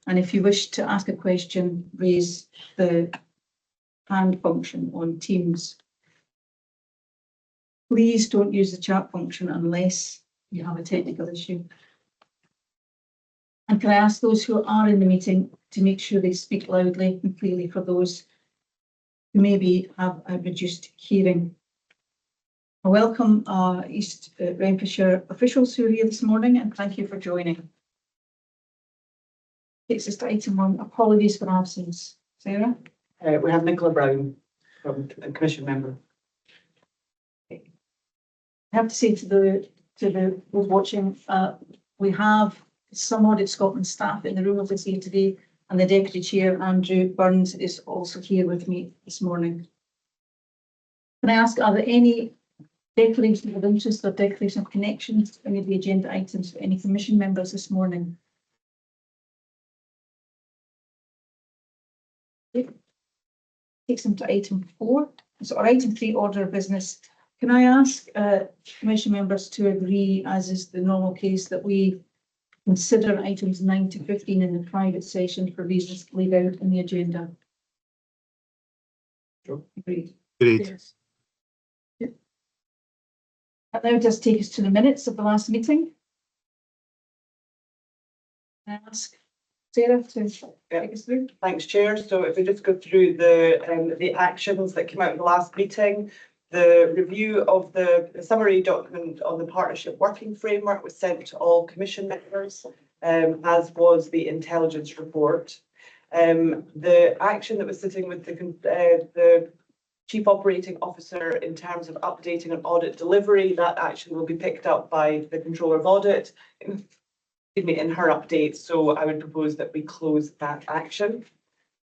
And if you wish to ask a question, raise the hand function on Teams. Please don't use the chat function unless you have a technical issue. And can I ask those who are in the meeting to make sure they speak loudly and clearly for those who maybe have a reduced hearing. I welcome our East Renfrewshire officials who are here this morning, and thank you for joining. Takes us to item 1, apologies for absence. Sarah? We have Nicola Brown from a Commission member. I have to say to those watching, we have some Audit Scotland staff in the room with us here today, and the Deputy Chair, Andrew Burns, is also here with me this morning. Can I ask, are there any declarations of interest or declaration of connections to any of the agenda items for any Commission members this morning? Takes them to item 4. So item 3, order of business. Can I ask Commission members to agree, as is the normal case, that we consider items 9 to 15 in the private session for reasons laid out in the agenda? Sure. Agreed. Agreed. Yes. Yep. That now just take us to the minutes of the last meeting. Can I ask Sarah to take us through? Thanks, Chair. So if we just go through the actions that came out of the last meeting, the review of the summary document on the partnership working framework was sent to all Commission members, as was the intelligence report. The action that was sitting with the Chief Operating Officer in terms of updating an audit delivery, that action will be picked up by the Controller of Audit in her update. So I would propose that we close that action.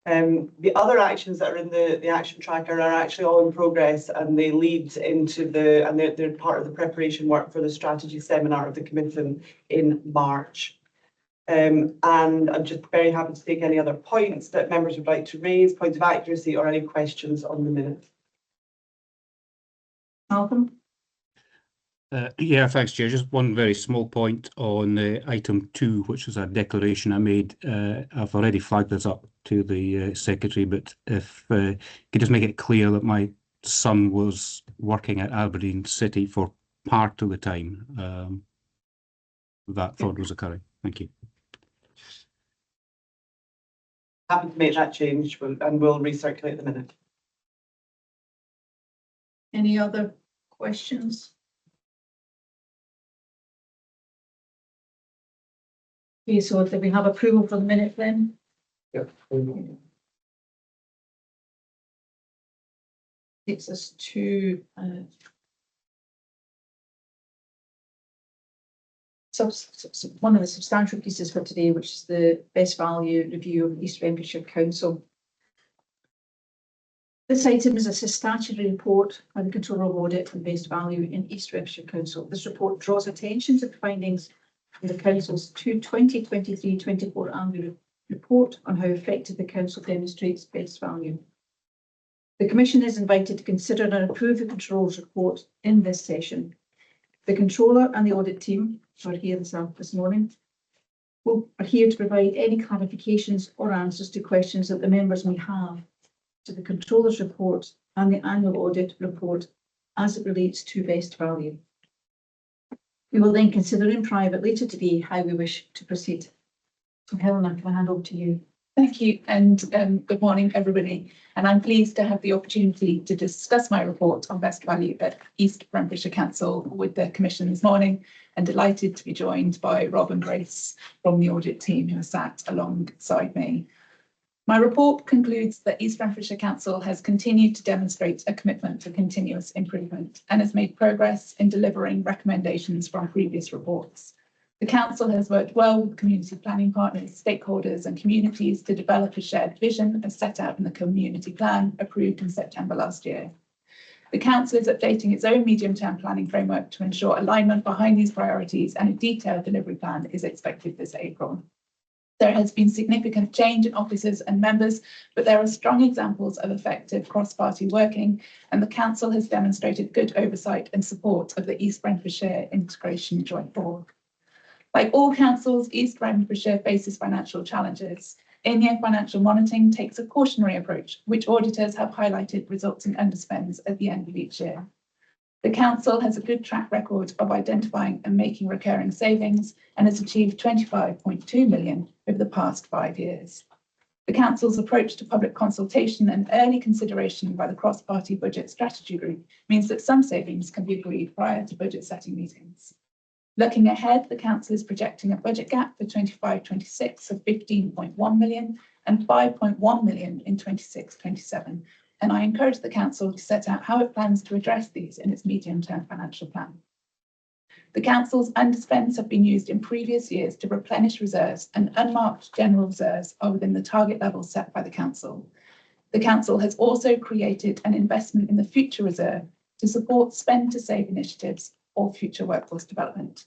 The other actions that are in the action tracker are actually all in progress, and they lead into they're part of the preparation work for the strategy seminar of the Commission in March. And I'm just very happy to take any other points that members would like to raise, points of accuracy, or any questions on the minutes. Malcolm? Yeah, thanks, Chair. Just one very small point on item 2, which is a declaration I made. I've already flagged this up to the Secretary, but if you could just make it clear that my son was working at Aberdeen City for part of the time that fraud was occurring. Thank you. Happy to make that change, and we'll recirculate the minute. Any other questions? Okay, so do we have approval for the minute then? Yep. Takes us to one of the substantial pieces for today, which is the best value review of East Renfrewshire Council. This item is a statutory report by the Controller of Audit and Best Value in East Renfrewshire Council. This report draws attention to the findings from the Council's 2023-24 annual report on how effective the Council demonstrates best value. The Commission is invited to consider and approve the Controller's report in this session. The Controller and the Audit team, who are here this morning, are here to provide any clarifications or answers to questions that the members may have to the Controller's report and the annual audit report as it relates to best value. We will then consider in private later today how we wish to proceed. So Helena, can I hand over to you? Thank you, and good morning, everybody. And I'm pleased to have the opportunity to discuss my report on best value at East Renfrewshire Council with the Commission this morning, and delighted to be joined by Rob and Grace from the audit team who are sat alongside me. My report concludes that East Renfrewshire Council has continued to demonstrate a commitment to continuous improvement and has made progress in delivering recommendations from previous reports. The Council has worked well with community planning partners, stakeholders and communities to develop a shared vision as set out in the community plan approved in September last year. The Council is updating its own medium-term planning framework to ensure alignment behind these priorities, and a detailed delivery plan is expected this April. There has been significant change in officers and members, but there are strong examples of effective cross-party working, and the Council has demonstrated good oversight and support of the East Renfrewshire Integration Joint Board. Like all councils, East Renfrewshire faces financial challenges. In-year financial monitoring takes a cautionary approach, which auditors have highlighted results in underspends at the end of each year. The council has a good track record of identifying and making recurring savings and has achieved 25.2 million over the past 5 years. The council's approach to public consultation and early consideration by the cross-party budget strategy group means that some savings can be agreed prior to budget setting meetings. Looking ahead, the council is projecting a budget gap for 25-26 of 15.1 million and 5.1 million in 26-27. And I encourage the council to set out how it plans to address these in its medium-term financial plan. The council's underspends have been used in previous years to replenish reserves, and unmarked general reserves are within the target levels set by the council. The council has also created an investment in the future reserve to support spend to save initiatives or future workforce development.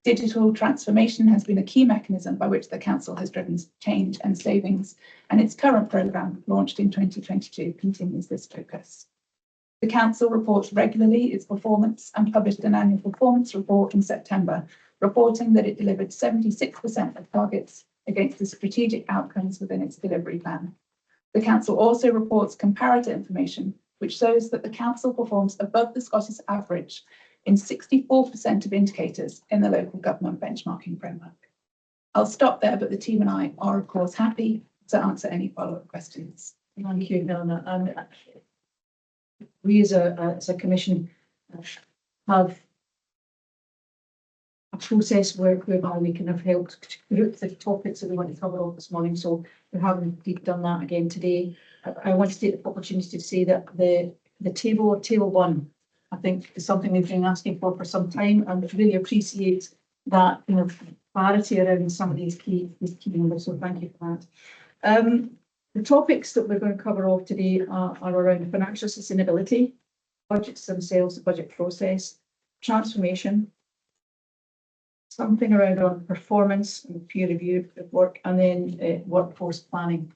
Digital transformation has been a key mechanism by which the council has driven change and savings, and its current programme, launched in 2022, continues this focus. The council reports regularly its performance and published an annual performance report in September, reporting that it delivered 76% of targets against the strategic outcomes within its delivery plan. The council also reports comparator information, which shows that the council performs above the Scottish average in 64% of indicators in the local government benchmarking framework. I'll stop there, but the team and I are, of course, happy to answer any follow-up questions. Thank you, Helena. And we as a commission have a process whereby we can have helped group the topics that we want to cover off this morning. So we haven't done that again today. I want to take the opportunity to say that the table one, I think, is something we've been asking for some time, and really appreciate that clarity around some of these key numbers. So thank you for that. The topics that we're going to cover off today are around financial sustainability, budgets themselves, the budget process, transformation, something around our performance and peer review of work, and then workforce planning.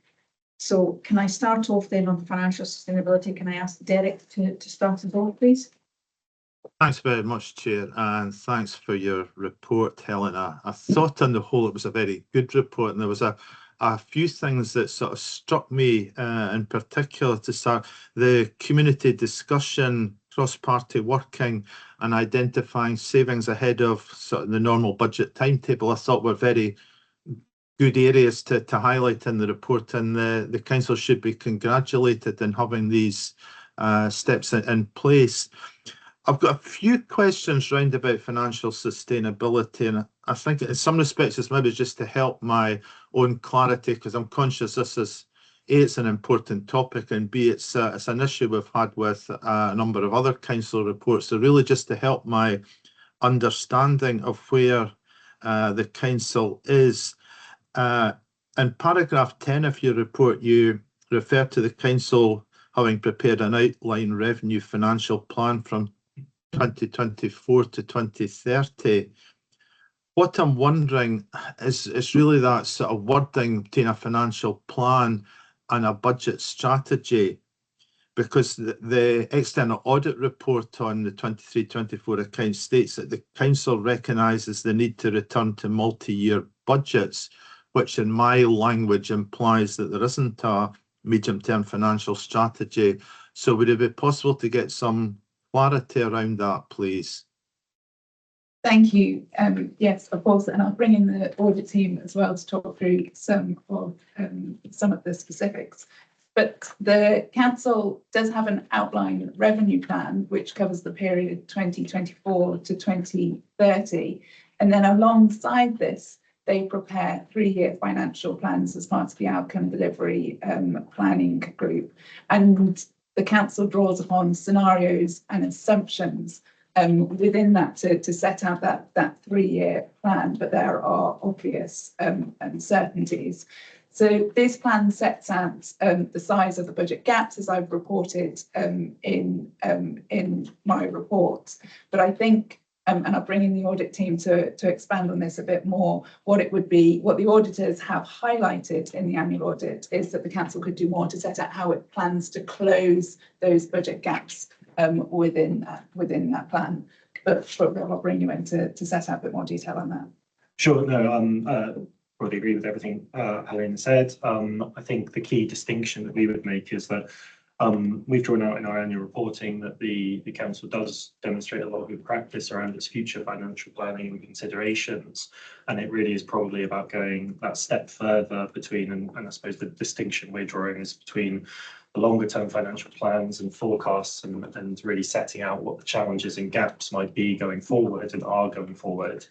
So can I start off then on financial sustainability? Can I ask Derek to start us off, please? Thanks very much, Chair, and thanks for your report, Helena. I thought on the whole it was a very good report, and there was a few things that sort of struck me in particular to start. The community discussion, cross-party working and identifying savings ahead of sort of the normal budget timetable, I thought were very good areas to highlight in the report, and the council should be congratulated in having these steps in place. I've got a few questions round about financial sustainability, and I think in some respects it's maybe just to help my own clarity, because I'm conscious this is, A, it's an important topic, and B, it's an issue we've had with a number of other council reports. So really just to help my understanding of where the council is. In paragraph 10 of your report, you refer to the council having prepared an outline revenue financial plan from 2024 to 2030. What I'm wondering is really that sort of wording between a financial plan and a budget strategy, because the external audit report on the 23-24 account states that the council recognises the need to return to multi-year budgets, which in my language implies that there isn't a medium-term financial strategy. So would it be possible to get some clarity around that, please? Thank you. Yes, of course, and I'll bring in the audit team as well to talk through some of the specifics. But the council does have an outline revenue plan which covers the period 2024 to 2030, and then alongside this, they prepare 3-year financial plans as part of the outcome delivery planning group, and the council draws upon scenarios and assumptions within that to set out that 3-year plan, but there are obvious uncertainties. So this plan sets out the size of the budget gaps, as I've reported in my report. But I think, and I'll bring in the audit team to expand on this a bit more, what it would be, what the auditors have highlighted in the annual audit is that the council could do more to set out how it plans to close those budget gaps within that plan. But I'll bring you in to set out a bit more detail on that. Sure. No, probably agree with everything Helen said. I think the key distinction that we would make is that we've drawn out in our annual reporting that the council does demonstrate a lot of good practice around its future financial planning and considerations, and it really is probably about going that step further between, and I suppose the distinction we're drawing is between the longer term financial plans and forecasts, and really setting out what the challenges and gaps might be going forward and are going forward.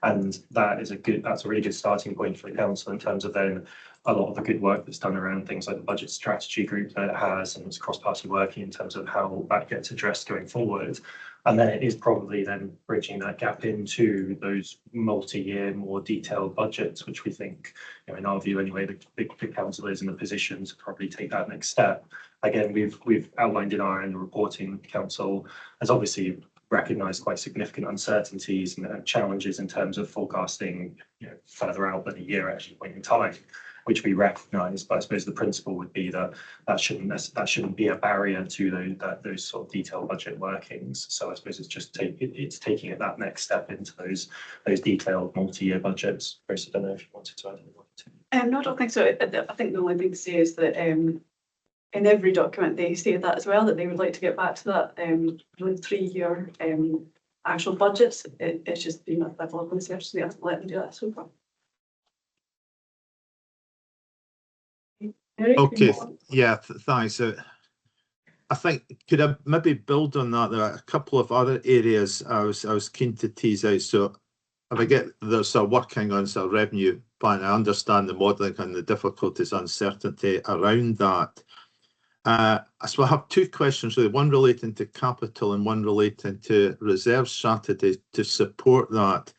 And that's a really good starting point for the council in terms of then a lot of the good work that's done around things like the budget strategy group that it has, and it's cross-party working in terms of how that gets addressed going forward. And then it is probably then bridging that gap into those multi-year, more detailed budgets, which we think, in our view anyway, the council is in a position to probably take that next step. Again, we've outlined in our annual reporting, the council has obviously recognised quite significant uncertainties and challenges in terms of forecasting, further out than a year at any point in time, which we recognise. But I suppose the principle would be that shouldn't be a barrier to those sort of detailed budget workings. So I suppose it's just taking it that next step into those detailed multi-year budgets. Grace, I don't know if you wanted to add anything. No, I don't think so. I think the only thing to say is that in every document they stated that as well, that they would like to get back to that really 3-year actual budgets. It's just been a level of research, so we have to let them do that so far. Eric, Okay, yeah, thanks. I think, could I maybe build on that? There are a couple of other areas I was keen to tease out. So if I get there's a working on some revenue plan, I understand the modelling and the difficulties, uncertainty around that. So I have two questions really, one relating to capital and one relating to reserve strategy to support that.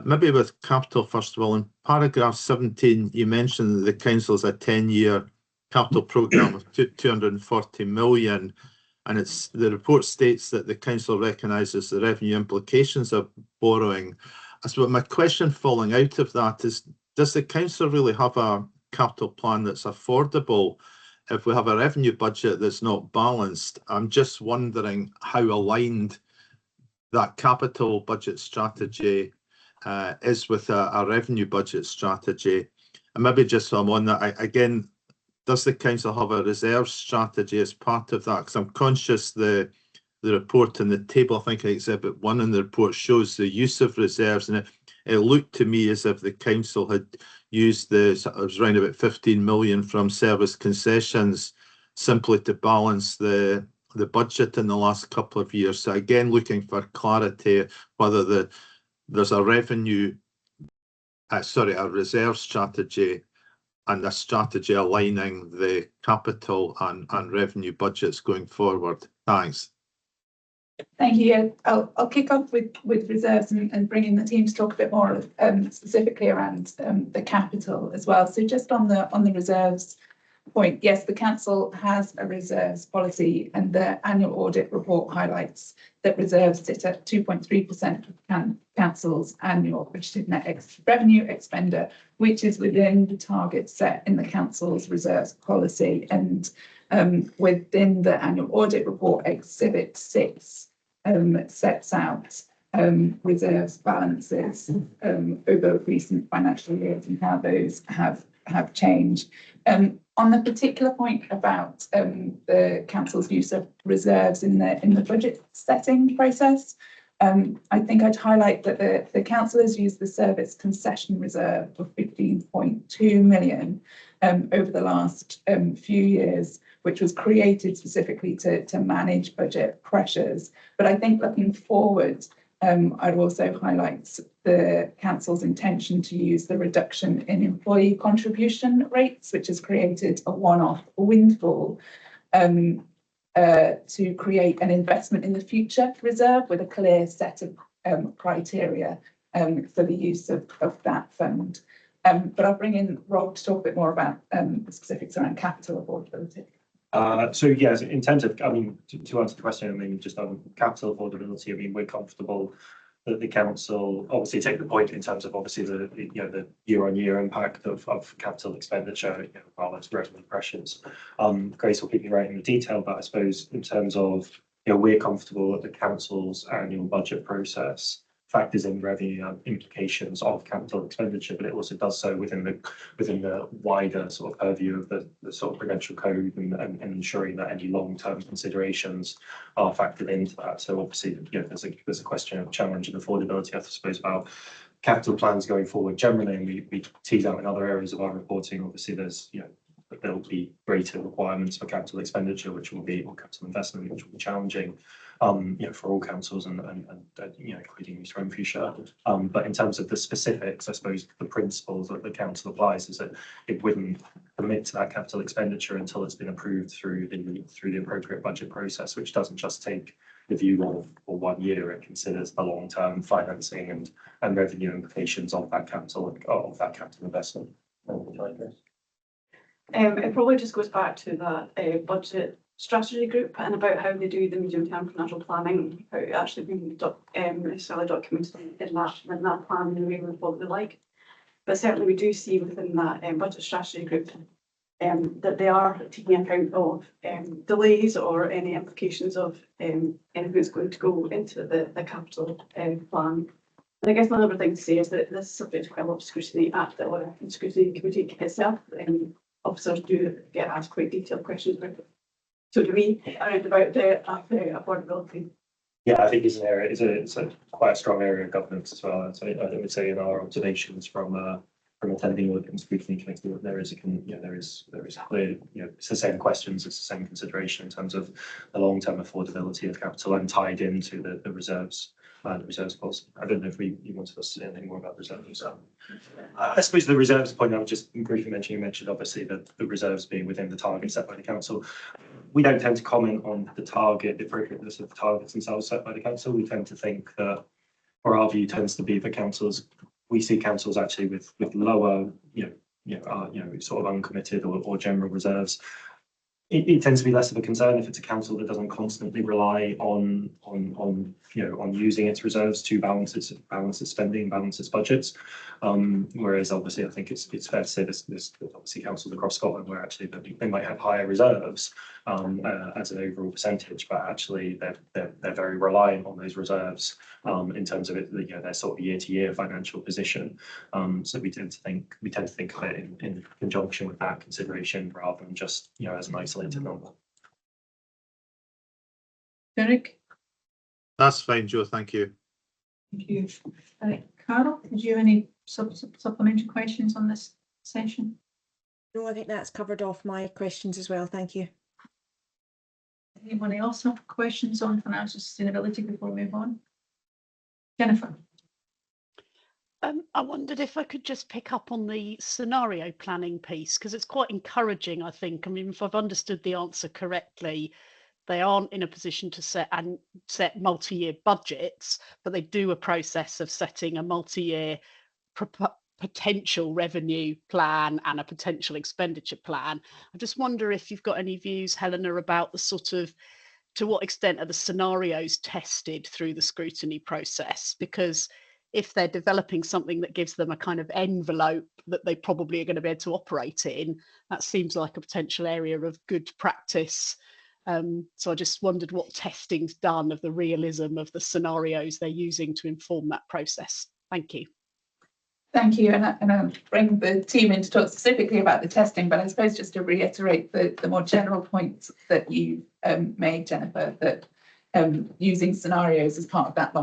Maybe with capital first of all, in paragraph 17, you mentioned that the council's a 10-year capital programme of 240 million, and the report states that the council recognises the revenue implications of borrowing. So my question falling out of that is, does the council really have a capital plan that's affordable if we have a revenue budget that's not balanced? I'm just wondering how aligned that capital budget strategy is with a revenue budget strategy. And maybe just so I'm on that, again, does the council have a reserve strategy as part of that? Because I'm conscious the report in the table, I think exhibit 1 in the report shows the use of reserves, and it looked to me as if the council had used it was around about 15 million from service concessions simply to balance the budget in the last couple of years. So again, looking for clarity whether there's a reserve strategy and a strategy aligning the capital and revenue budgets going forward. Thanks. Thank you. Yeah, I'll kick off with reserves and bring in the team to talk a bit more specifically around the capital as well. So just on the reserves point, yes, the council has a reserves policy, and the annual audit report highlights that reserves sit at 2.3% of council's annual budgeted net revenue expender, which is within the target set in the council's reserves policy. And within the annual audit report, exhibit 6 sets out reserves balances over recent financial years and how those have changed. On the particular point about the council's use of reserves in the budget setting process, I think I'd highlight that the council has used the service concession reserve of 15.2 million over the last few years, which was created specifically to manage budget pressures. But I think looking forward, I'd also highlight the council's intention to use the reduction in employee contribution rates, which has created a one-off windfall, to create an investment in the future reserve with a clear set of criteria for the use of that fund. But I'll bring in Rob to talk a bit more about the specifics around capital affordability. So yes, in terms of, to answer the question, just on capital affordability, we're comfortable that the council obviously take the point in terms of obviously the year-on-year impact of capital expenditure, while it's revenue pressures. Grace will keep you right in the detail, but I suppose in terms of we're comfortable that the council's annual budget process factors in revenue implications of capital expenditure, but it also does so within the wider sort of purview of the sort of prudential code and ensuring that any long-term considerations are factored into that. So obviously, you know, there's a question of challenge and affordability, I suppose, about capital plans going forward generally, and we tease out in other areas of our reporting. Obviously, there's, you know, there will be greater requirements for capital expenditure, which will be, or capital investment, which will be challenging, you know, for all councils and you know, including East Renfrewshire. But in terms of the specifics, I suppose the principles that the council applies is that it wouldn't commit to that capital expenditure until it's been approved through the appropriate budget process, which doesn't just take the view of 1 year. It considers the long-term financing and revenue implications of that capital investment. It probably just goes back to that budget strategy group and about how they do the medium-term financial planning, how it actually being necessarily documented in that plan in the way we would probably like. But certainly we do see within that budget strategy group that they are taking account of delays or any implications of anything that's going to go into the capital plan. And I guess another thing to say is that this is subject to quite a lot of scrutiny at the scrutiny committee itself. Officers do get asked quite detailed questions about it. So do we around about the affordability? Yeah, I think it's an area, it's a quite a strong area of governance as well. So I would say in our observations from attending the scrutiny committee, that there is clear, you know, it's the same questions, it's the same consideration in terms of the long-term affordability of capital and tied into the reserves. The reserves policy. I don't know if you wanted us to say anything more about reserves. I suppose the reserves point I would just briefly mention, you mentioned obviously that the reserves being within the target set by the council. We don't tend to comment on the target, the appropriateness of the targets themselves set by the council. We tend to think that, or our view tends to be that councils, we see councils actually with lower, sort of uncommitted or general reserves. It tends to be less of a concern if it's a council that doesn't constantly rely on using its reserves to balance its spending, balance its budgets. Whereas obviously I think it's fair to say there's obviously councils across Scotland where actually they might have higher reserves as an overall percentage, but actually they're very reliant on those reserves in terms of it, you know, their sort of year-to-year financial position. So we tend to think of it in conjunction with that consideration rather than just, you know, as an isolated number. Derek? That's fine, Joe. Thank you. Thank you. Carol, did you have any supplementary questions on this session? No, I think that's covered off my questions as well. Thank you. Anyone else have questions on financial sustainability before we move on? Jennifer? I wondered if I could just pick up on the scenario planning piece, because it's quite encouraging, I think. I mean, if I've understood the answer correctly, they aren't in a position to set multi-year budgets, but they do a process of setting a multi-year potential revenue plan and a potential expenditure plan. I just wonder if you've got any views, Helena, about the sort of, to what extent are the scenarios tested through the scrutiny process? Because if they're developing something that gives them a kind of envelope that they probably are going to be able to operate in, that seems like a potential area of good practice. So I just wondered what testing's done of the realism of the scenarios they're using to inform that process. Thank you. Thank you, and I'll bring the team in to talk specifically about the testing, but I suppose just to reiterate the more general points that you made, Jennifer, that using scenarios as part of that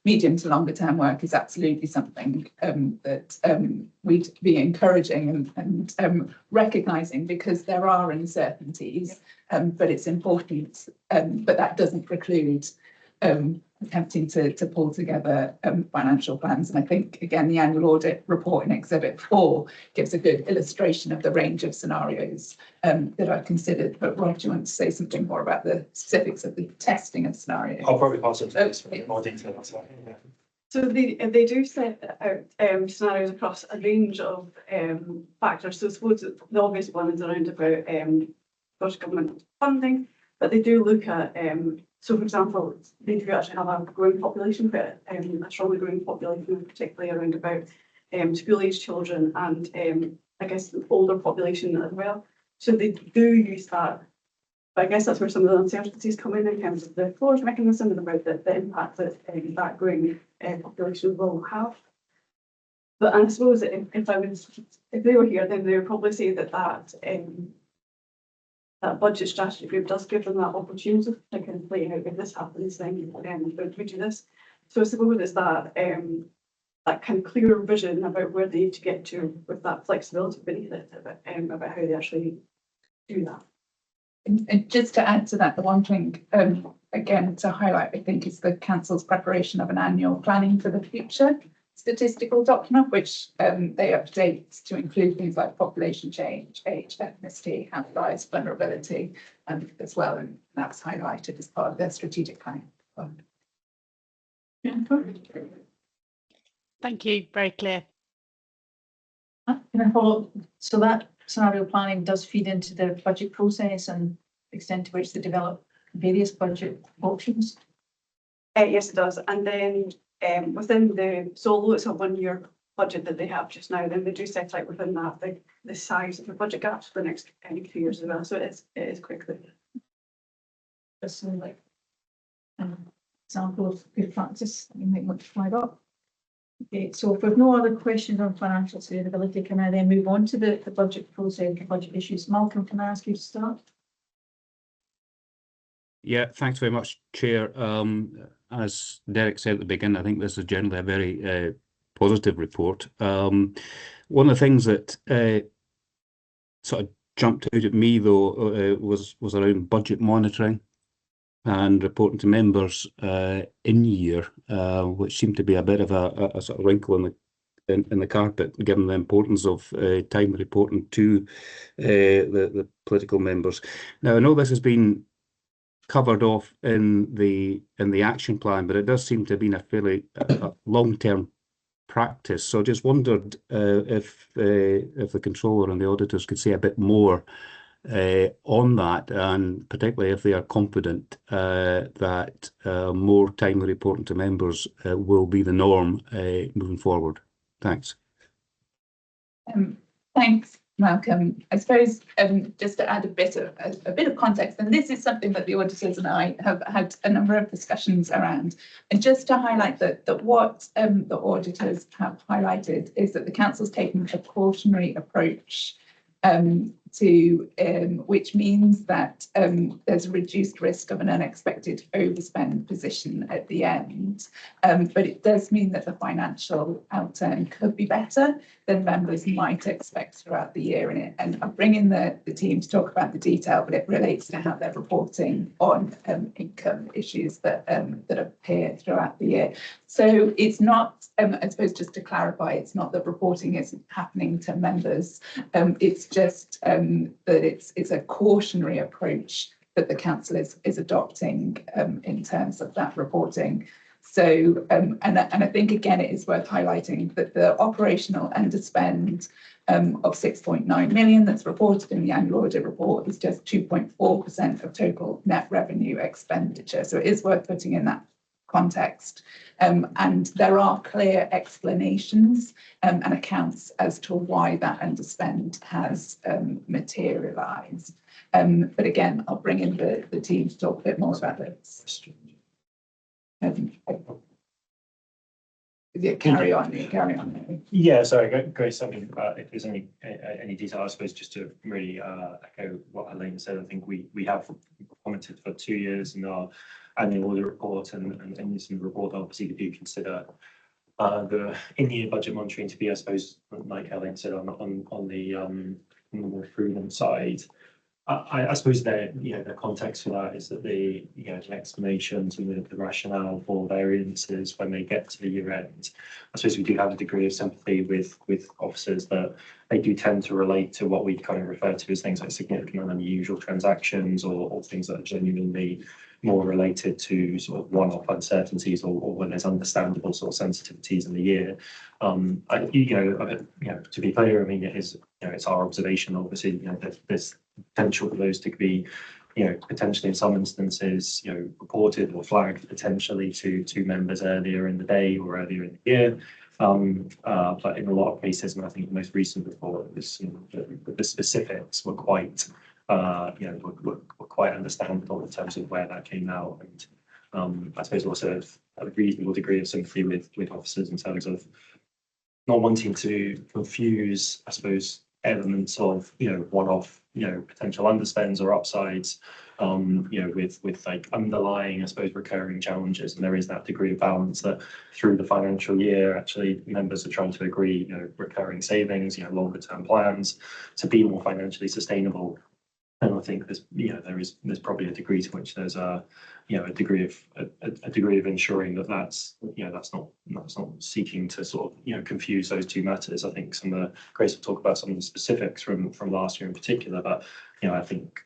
medium to longer term work is absolutely something that we'd be encouraging and recognising, because there are uncertainties, but it's important, but that doesn't preclude attempting to pull together financial plans. And I think, again, the annual audit report in Exhibit 4 gives a good illustration of the range of scenarios that are considered. But Rob, do you want to say something more about the specifics of the testing of scenarios? I'll probably pass it to more detail. That's fine. Yeah. So they do set out scenarios across a range of factors. So I suppose the obvious one is around about Scottish Government funding, but they do look at, so for example, they do actually have a growing population, but a strongly growing population, particularly around about school-aged children and I guess the older population as well. So they do use that But I guess that's where some of the uncertainties come in terms of the force mechanism and about the impact that that growing population will have. But I suppose if they were here, then they would probably say that that budget strategy group does give them that opportunity to kind of play out if this happens, then we do this. So I suppose it's that kind of clearer vision about where they need to get to with that flexibility beneath it, about how they actually do that. And just to add to that, the one thing, again, to highlight, I think, is the council's preparation of an annual planning for the future statistical document, which they update to include things like population change, age, ethnicity, health size, vulnerability, as well. And that's highlighted as part of their strategic planning. Thank you, very clear. Can I follow up? So that scenario planning does feed into the budget process and the extent to which they develop various budget options? Yes, it does. And then within so although it's a 1 year budget that they have just now, then they do set out within that the size of the budget gaps for the next 2 years as well. So it is quickly. Just some like an example of good practice that you might want to flag up. Okay, so if we've no other questions on financial sustainability, can I then move on to the budget process, the budget issues? Malcolm, can I ask you to start? Yeah, thanks very much, Chair. As Derek said at the beginning, I think this is generally a very positive report. One of the things that sort of jumped out at me, though, was around budget monitoring and reporting to members in year, which seemed to be a bit of a sort of wrinkle in the carpet, given the importance of time reporting to the political members. Now, I know this has been covered off in the action plan, but it does seem to have been a fairly long-term practice. So I just wondered if the controller and the auditors could say a bit more on that, and particularly if they are confident that more timely reporting to members will be the norm moving forward. Thanks. Thanks, Malcolm. I suppose just to add a bit of context, and this is something that the auditors and I have had a number of discussions around, and just to highlight that what the auditors have highlighted is that the council's taken a cautionary approach which means that there's a reduced risk of an unexpected overspend position at the end. But it does mean that the financial outturn could be better than members might expect throughout the year. And I'll bring in the team to talk about the detail, but it relates to how they're reporting on income issues that appear throughout the year. So it's not, I suppose, just to clarify, it's not that reporting isn't happening to members. It's just that it's a cautionary approach that the council is adopting in terms of that reporting. So, and I think, again, it is worth highlighting that the operational underspend of 6.9 million that's reported in the annual audit report is just 2.4% of total net revenue expenditure. So it is worth putting in that context. And there are clear explanations and accounts as to why that underspend has materialised. But again, I'll bring in the team to talk a bit more about this. Carry on. Yeah, sorry, Grace, something if there's any detail, I suppose, just to really echo what Elaine said. I think we have commented for 2 years in our annual audit report, and in this report, obviously, we do consider the in-year budget monitoring to be, I suppose, like Elaine said, on the more prudent side. I suppose the context for that is that the explanations and the rationale for variances when they get to the year end. I suppose we do have a degree of sympathy with officers that they do tend to relate to what we kind of refer to as things like significant and unusual transactions, or things that are genuinely more related to sort of one-off uncertainties, or when there's understandable sort of sensitivities in the year. To be clear, I mean, it's our observation, obviously, that there's potential for those to be, potentially in some instances, reported or flagged potentially to members earlier in the day or earlier in the year. But in a lot of cases, and I think the most recent report, the specifics were quite quite understandable in terms of where that came out, and I suppose also a reasonable degree of sympathy with officers in terms of not wanting to confuse, I suppose, elements of, one-off, potential underspends or upsides, with like underlying, I suppose, recurring challenges. And there is that degree of balance that through the financial year, actually members are trying to agree, recurring savings, longer term plans to be more financially sustainable. And I think there's probably a degree to which there's a degree of ensuring that that's not seeking to sort of confuse those two matters. I think Grace will talk about some of the specifics from last year in particular, but I think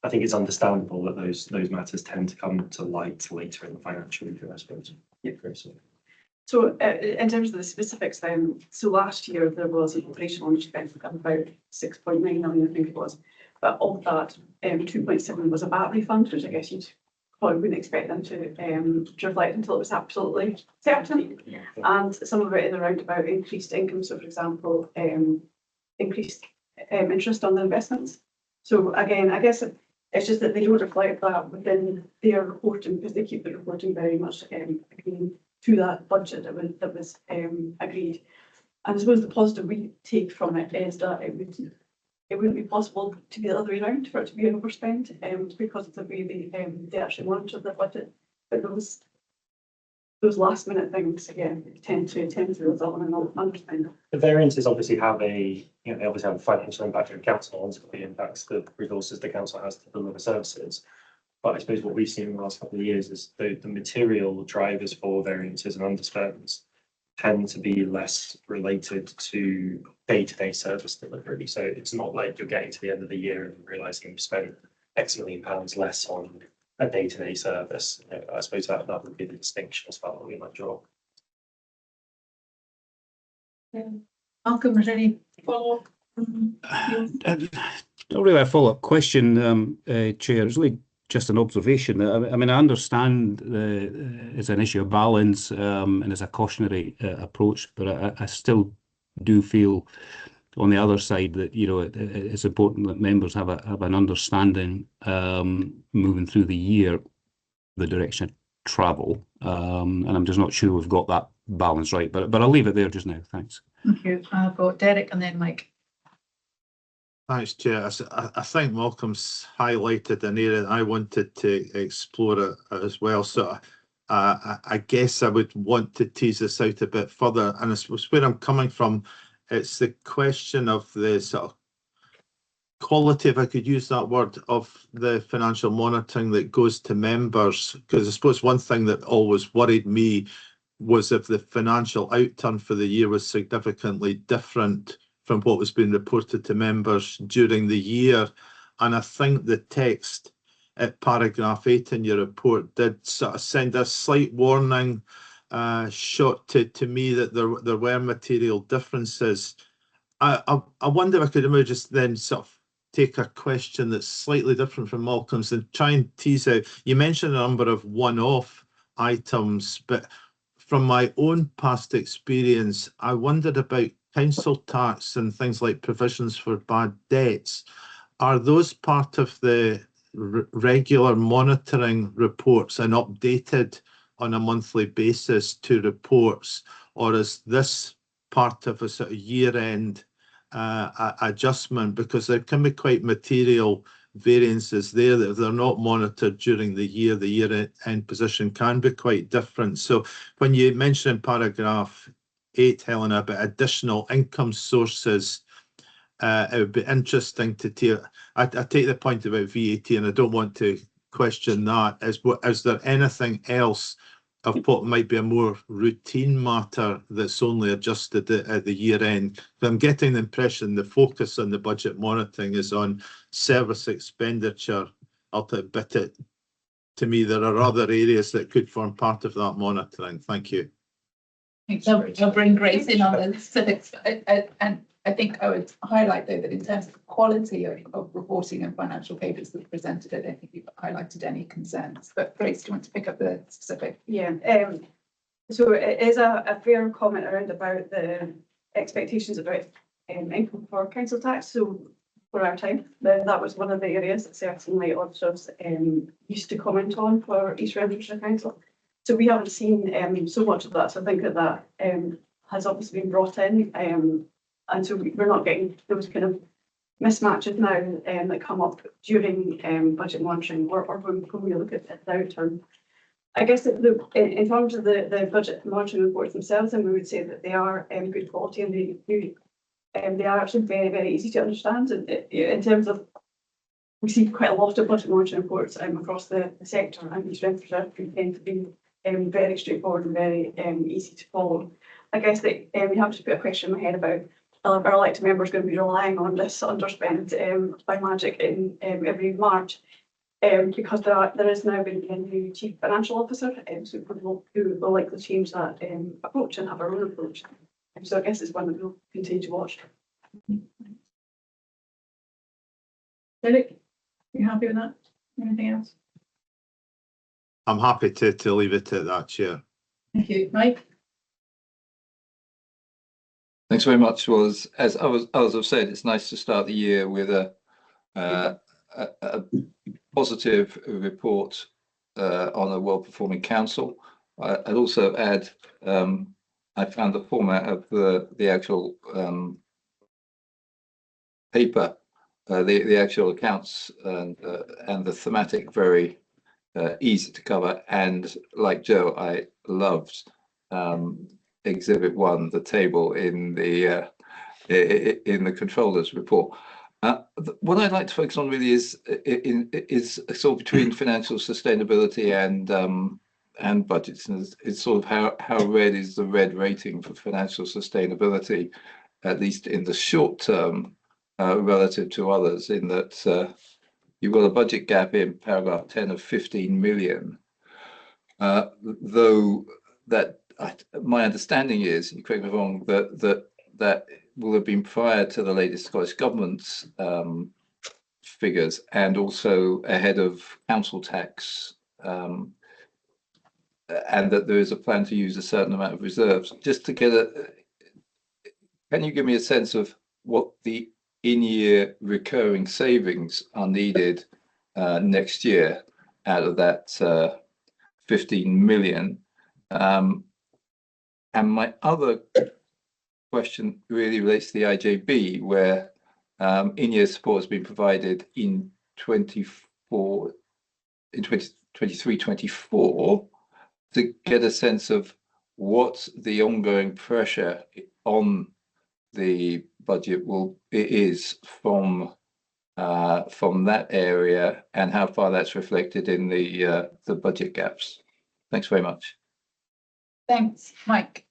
it's understandable that those matters tend to come to light later in the financial year, I suppose. Yeah, Grace. So in terms of the specifics then, so last year there was an operational expense of about 6.9 million, I think it was. But of that, 2.7 was a VAT refund, which I guess you probably wouldn't expect them to reflect until it was absolutely certain. Yeah. And some of it is around about increased income. So for example, increased interest on the investments. So again, I guess it's just that they don't reflect that within their reporting, because they keep the reporting very much to that budget that was agreed. And I suppose the positive we take from it is that it wouldn't be possible to be the other way around for it to be an overspend, because of the way they actually monitor the budget. But those last minute things again tend to result in an underspend. The variances obviously have a financial impact on council, and it impacts the resources the council has to deliver services. But I suppose what we've seen in the last couple of years is the material drivers for variances and underspends tend to be less related to day-to-day service delivery. So it's not like you're getting to the end of the year and realising you've spent X million pounds less on a day-to-day service. I suppose that would be the distinction as far as we might draw. Malcolm, is there any follow-up? Not really a follow-up question, Chair. It's really just an observation. I mean, I understand it's an issue of balance and it's a cautionary approach, but I still do feel on the other side that it's important that members have an understanding moving through the year the direction of travel, and I'm just not sure we've got that balance right. But I'll leave it there just now. Thanks. Thank you. I've got Derek and then Mike. Thanks, Chair. I think Malcolm's highlighted an area that I wanted to explore as well. So I guess I would want to tease this out a bit further. And I suppose where I'm coming from, it's the question of the sort of quality, if I could use that word, of the financial monitoring that goes to members. Because I suppose one thing that always worried me was if the financial outturn for the year was significantly different from what was being reported to members during the year. And I think the text at paragraph 8 in your report did sort of send a slight warning shot to me that there were material differences. I wonder if I could maybe just then sort of take a question that's slightly different from Malcolm's and try and tease out. You mentioned a number of one-off items, but from my own past experience, I wondered about council tax and things like provisions for bad debts. Are those part of the regular monitoring reports and updated on a monthly basis to reports, or is this part of a sort of year-end adjustment? Because there can be quite material variances there that if they're not monitored during the year-end position can be quite different. So when you mention in paragraph 8, Helena, about additional income sources, it would be interesting to hear. I take the point about VAT, and I don't want to question that. Is there anything else of what might be a more routine matter that's only adjusted at the year end? I'm getting the impression the focus on the budget monitoring is on service expenditure, but to me there are other areas that could form part of that monitoring. Thank you. I'll bring Grace in on the specifics, and I think I would highlight though that in terms of quality of reporting and financial papers that are presented, I don't think you've highlighted any concerns. But Grace, do you want to pick up the specific? Yeah. So it is a fair comment around about the expectations about income for council tax. So for our time. That was one of the areas that certainly auditors used to comment on for East Renfrewshire Council. So we haven't seen so much of that. So I think that has obviously been brought in, and so we're not getting those kind of mismatches now that come up during budget monitoring or when we look at the downturn. I guess that in terms of the budget monitoring reports themselves, and we would say that they are good quality, and they are actually very, very easy to understand. And in terms of, we see quite a lot of budget monitoring reports across the sector, and East Renfrewshire tend to be very straightforward and very easy to follow. I guess that we have to put a question in my head about our elected members going to be relying on this underspend by magic in every March, because there is now been a new chief financial officer, so who will likely change that approach and have our own approach. So I guess it's one that we'll continue to watch. Derek, you happy with that? Anything else? I'm happy to leave it at that, Chair. Thank you. Mike? Thanks very much. As others have said, it's nice to start the year with a positive report on a well-performing council. I'd also add, I found the format of the actual paper, the actual accounts and the thematic very easy to cover. And like Joe, I loved Exhibit 1, the table in the controller's report. What I'd like to focus on really is sort of between financial sustainability and budgets, and it's sort of how red is the red rating for financial sustainability, at least in the short term, relative to others, in that you've got a budget gap in paragraph 10 of 15 million, though that my understanding is, you correct me if I'm wrong, that will have been prior to the latest Scottish Government's figures, and also ahead of council tax, and that there is a plan to use a certain amount of reserves. Just to get can you give me a sense of what the in-year recurring savings are needed next year out of that 15 million? And my other question really relates to the IJB, where in-year support has been provided in 23-24, to get a sense of what the ongoing pressure on the budget is from that area, and how far that's reflected in the budget gaps. Thanks very much. Thanks, Mike.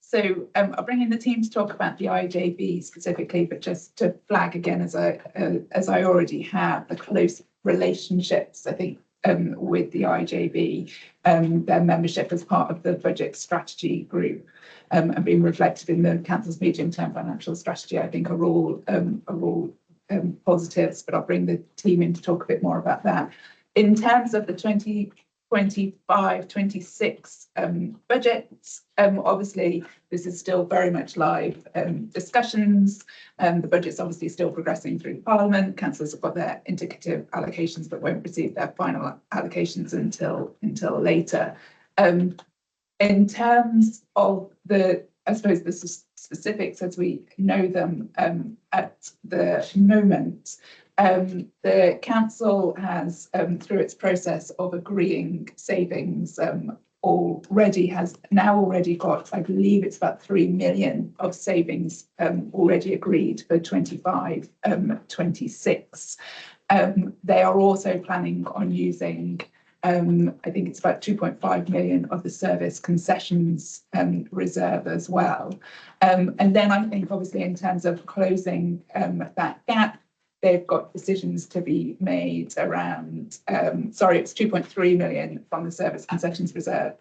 So I'll bring in the team to talk about the IJB specifically, but just to flag again, as I already have, the close relationships, I think, with the IJB, their membership as part of the budget strategy group, and being reflected in the council's medium-term financial strategy, I think are all positives. But I'll bring the team in to talk a bit more about that. In terms of the 2025-26 budgets, obviously this is still very much live discussions. The budget's obviously still progressing through Parliament. Councillors have got their indicative allocations, but won't receive their final allocations until later. In terms of the specifics as we know them at the moment, the council has, through its process of agreeing savings, already got, I believe it's about 3 million of savings already agreed for 25-26. They are also planning on using, I think it's about 2.5 million of the service concessions reserve as well. And then I think obviously in terms of closing that gap, they've got decisions to be made around, it's 2.3 million from the service concessions reserve.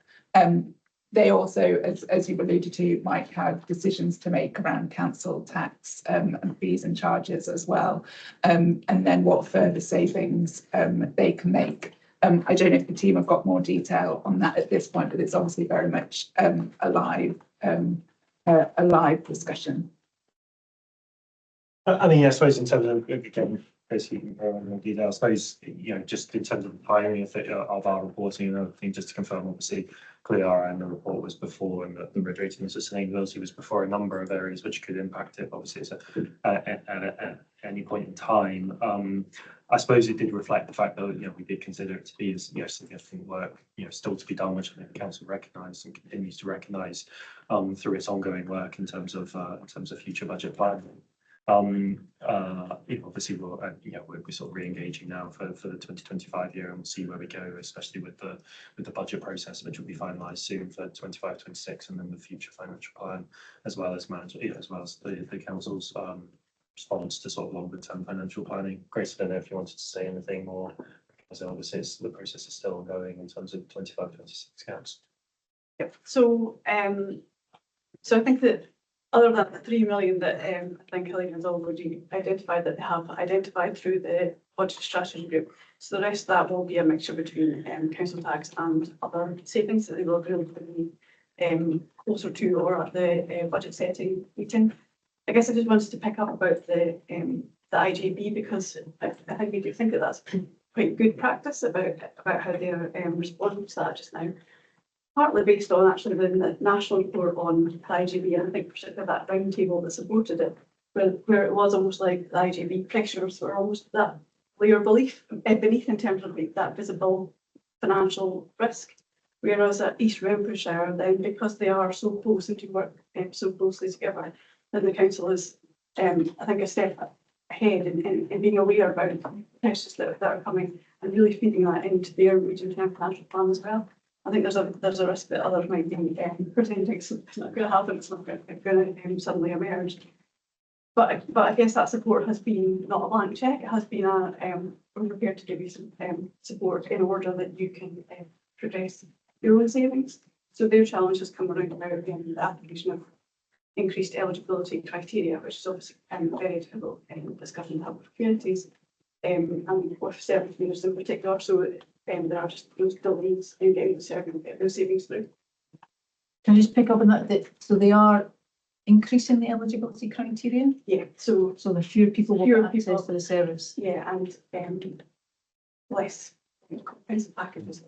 They also, as you alluded to, might have decisions to make around council tax and fees and charges as well. And then what further savings they can make. I don't know if the team have got more detail on that at this point, but it's obviously very much a live discussion. I mean, I suppose in terms of, again, basically you can go into more detail, I suppose, just in terms of the timing of our reporting, another thing just to confirm, obviously, clearly our annual report was before, and the ratings and sustainability was before a number of areas which could impact it. Obviously, it's at any point in time. I suppose it did reflect the fact that, we did consider it to be as, significant work, still to be done, which I think the council recognised and continues to recognise through its ongoing work in terms of future budget planning. Obviously we're sort of re-engaging now for the 2025 year, and we'll see where we go, especially with the budget process, which will be finalised soon for 25-26, and then the future financial plan, as well as the council's response to sort of longer term financial planning. Grace, I don't know if you wanted to say anything more, because obviously the process is still ongoing in terms of 25-26 counts. Yep. So I think that other than the 3 million that I think Helene has already identified, that they have identified through the budget strategy group, so the rest of that will be a mixture between council tax and other savings that they will really be closer to or at the budget setting meeting. I guess I just wanted to pick up about the IJB, because I think we do think that that's quite good practice about how they're responding to that just now. Partly based on actually the national report on the IJB, and I think particularly that roundtable that supported it, where it was almost like the IJB pressures were almost that layer of belief beneath in terms of that visible financial risk. Whereas at East Renfrewshire, then because they are so close and to work so closely together, then the council is, I think, a step ahead in being aware about pressures that are coming and really feeding that into their medium-term financial plan as well. I think there's a risk that others might be pretending it's not going to happen, it's not going to suddenly emerge. But I guess that support has been not a blank check. It has been we're prepared to give you some support in order that you can progress your own savings. So their challenge has come around about the application of increased eligibility criteria, which is obviously very difficult discussion to have with communities, and with service users in particular. So there are just those delays in getting those savings through. Can I just pick up on that? So they are increasing the eligibility criteria? Yeah, so the fewer people will fewer get access people to the service. Yeah, and less comprehensive packages.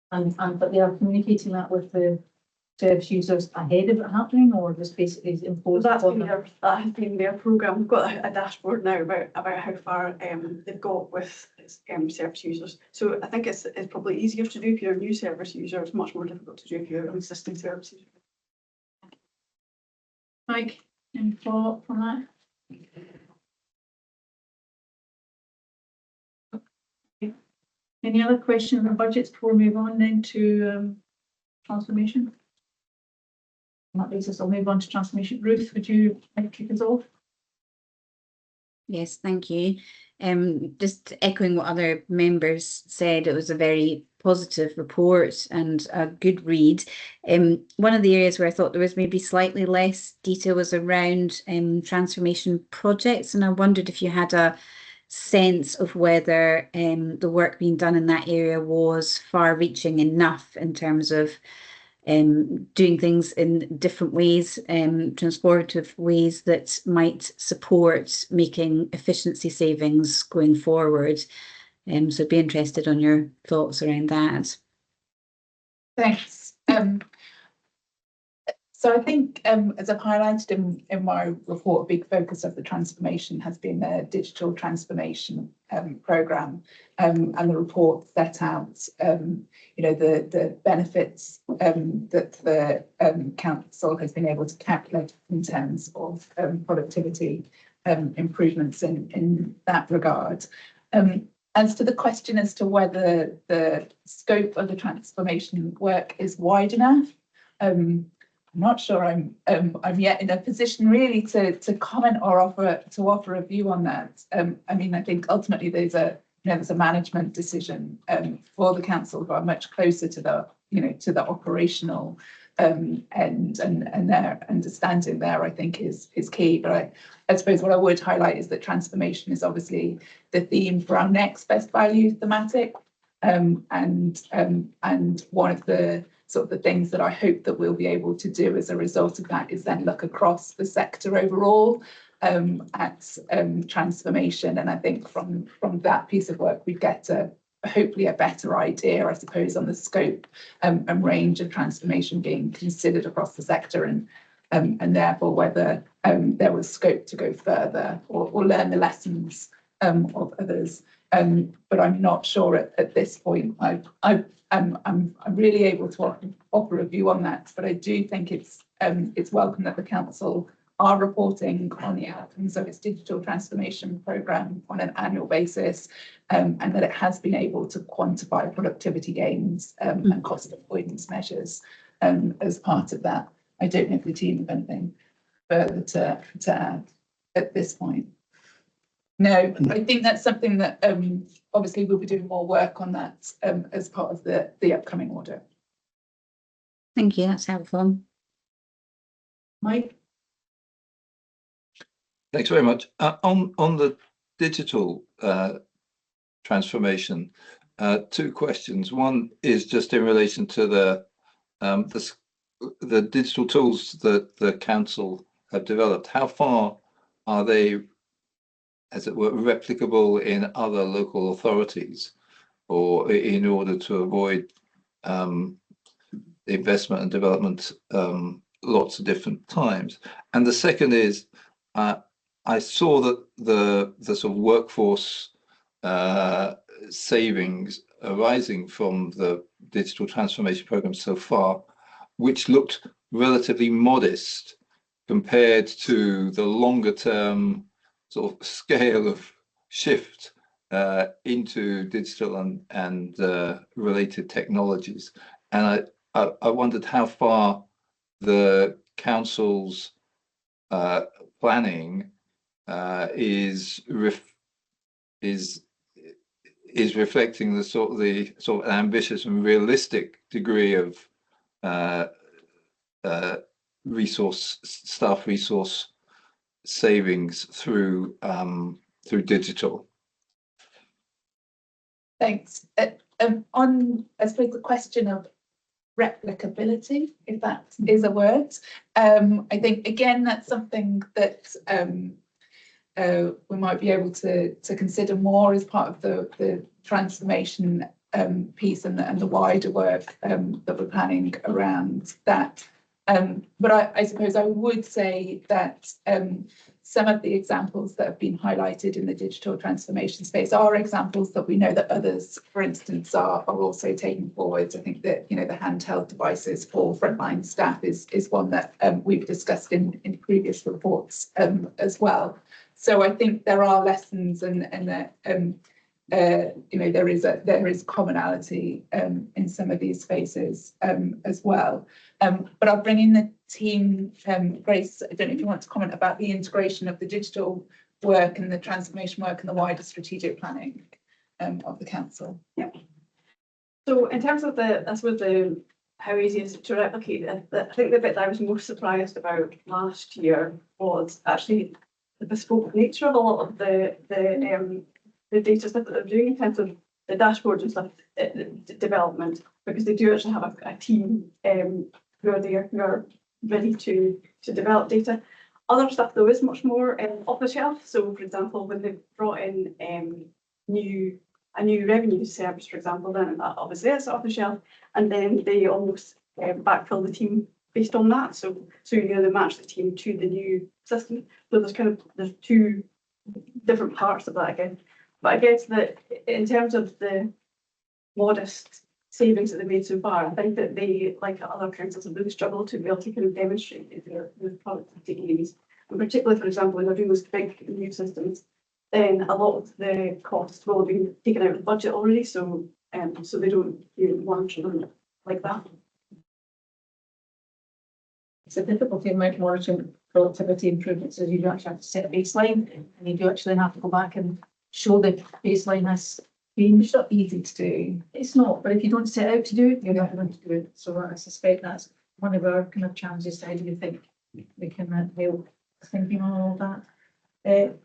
But they are communicating that with the service users ahead of it happening, or just basically imposed That on them? has been their programme. We've got a dashboard now about how far they've got with service users. So I think it's probably easier to do if you're a new service user. It's much more difficult to do if you're an existing service user. Mike, any follow-up from that? Okay. Any other questions on budgets before we move on then to transformation? On that basis, I'll move on to transformation. Ruth, would you like to kick us off? Yes, thank you. Just echoing what other members said, it was a very positive report and a good read. One of the areas where I thought there was maybe slightly less detail was around transformation projects, and I wondered if you had a sense of whether the work being done in that area was far-reaching enough in terms of doing things in different ways, transformative ways that might support making efficiency savings going forward. So I'd be interested on your thoughts around that. Thanks. So I think, as I've highlighted in my report, a big focus of the transformation has been the digital transformation programme, and the report set out, the benefits that the council has been able to calculate in terms of productivity improvements in that regard. As to the question as to whether the scope of the transformation work is wide enough, I'm not sure I'm yet in a position really to comment or offer a view on that. I mean, I think ultimately there's a management decision for the council who are much closer to the operational end, and their understanding there, I think, is key. But I suppose what I would highlight is that transformation is obviously the theme for our next best value thematic, and one of the sort of the things that I hope that we'll be able to do as a result of that is then look across the sector overall at transformation. And I think from that piece of work, we get hopefully a better idea, I suppose, on the scope and range of transformation being considered across the sector, and therefore whether there was scope to go further or learn the lessons of others. But I'm not sure at this point. I'm really able to offer a view on that, but I do think it's welcome that the council are reporting on the outcomes of its digital transformation programme on an annual basis, and that it has been able to quantify productivity gains and cost avoidance measures as part of that. I don't know if the team have anything further to add at this point. No, I think that's something that obviously we'll be doing more work on that as part of the upcoming audit. Thank you, that's helpful. Mike? Thanks very much. On the digital transformation, two questions. One is just in relation to the digital tools that the council have developed. How far are they, as it were, replicable in other local authorities, or in order to avoid investment and development lots of different times? And the second is, I saw that the sort of workforce savings arising from the digital transformation program so far, which looked relatively modest compared to the longer term sort of scale of shift into digital and related technologies. And I wondered how far the council's planning is reflecting the sort of ambitious and realistic degree of staff resource savings through digital. Thanks. On, I suppose, the question of replicability, if that is a word, I think again that's something that we might be able to consider more as part of the transformation piece and the wider work that we're planning around that. But I suppose I would say that some of the examples that have been highlighted in the digital transformation space are examples that we know that others, for instance, are also taking forward. I think that, you know, the handheld devices for frontline staff is one that we've discussed in previous reports as well. So I think there are lessons and you know, there is commonality in some of these spaces as well. But I'll bring in the team. Grace, I don't know if you want to comment about the integration of the digital work and the transformation work and the wider strategic planning of the council. Yeah. So in terms of how easy is it to replicate, I think the bit that I was most surprised about last year was actually the bespoke nature of a lot of the data stuff that they're doing in terms of the dashboards and stuff development, because they do actually have a team who are ready to develop data. Other stuff though is much more off the shelf. So for example, when they brought in a new revenue service, for example, then obviously it's off the shelf, and then they almost backfill the team based on that. So you know, they match the team to the new system. So there's two different parts of that again. But I guess that in terms of the modest savings that they've made so far, I think that they, like other councils, have really struggled to be able to kind of demonstrate their productivity gains. And particularly, for example, when they're doing those big new systems, then a lot of the costs will have been taken out of the budget already. So so they don't launch them like that. It's a difficulty in monitoring productivity improvements, as you do actually have to set a baseline, and you do actually have to go back and show the baseline has been. It's not easy to do. It's not, but if you don't set out to do it, you're not going to do it. So I suspect that's one of our kind of challenges. How do you think we can help thinking on all that?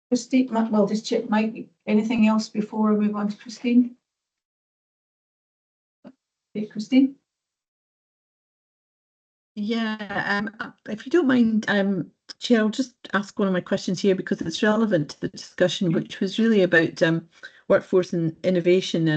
Christine, well, just check, Mike, anything else before we move on to Christine? Okay, Christine? Yeah, if you don't mind, Chair, I'll just ask one of my questions here because it's relevant to the discussion, which was really about workforce and innovation.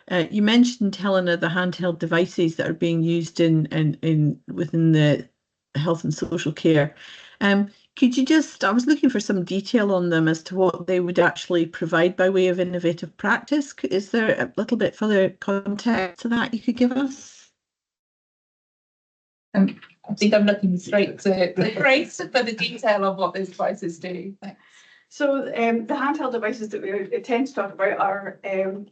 And you mentioned, Helena, the handheld devices that are being used in within the health and social care. Could you just, I was looking for some detail on them as to what they would actually provide by way of innovative practice. Is there a little bit further context to that you could give us? I think I'm looking straight to Grace for the detail of what those devices do. Thanks. So the handheld devices that we tend to talk about are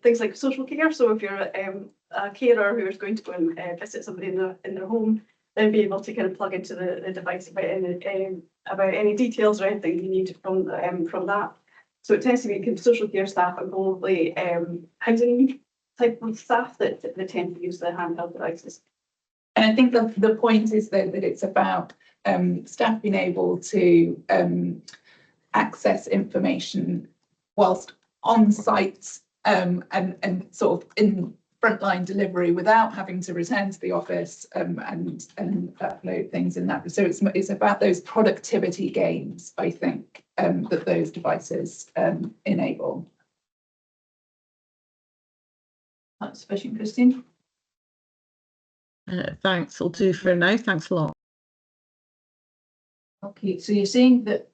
things like social care. So if you're a carer who is going to go and visit somebody in their home, then be able to kind of plug into the device about any details or anything you need from that. So it tends to be kind of social care staff and probably housing type of staff that tend to use the handheld devices. And I think the point is that it's about staff being able to access information whilst on site and sort of in frontline delivery without having to return to the office and upload things in that. So it's about those productivity gains, I think, that those devices enable. That's sufficient, Christine. Thanks, will do for now. Thanks a lot. Okay, so you're saying that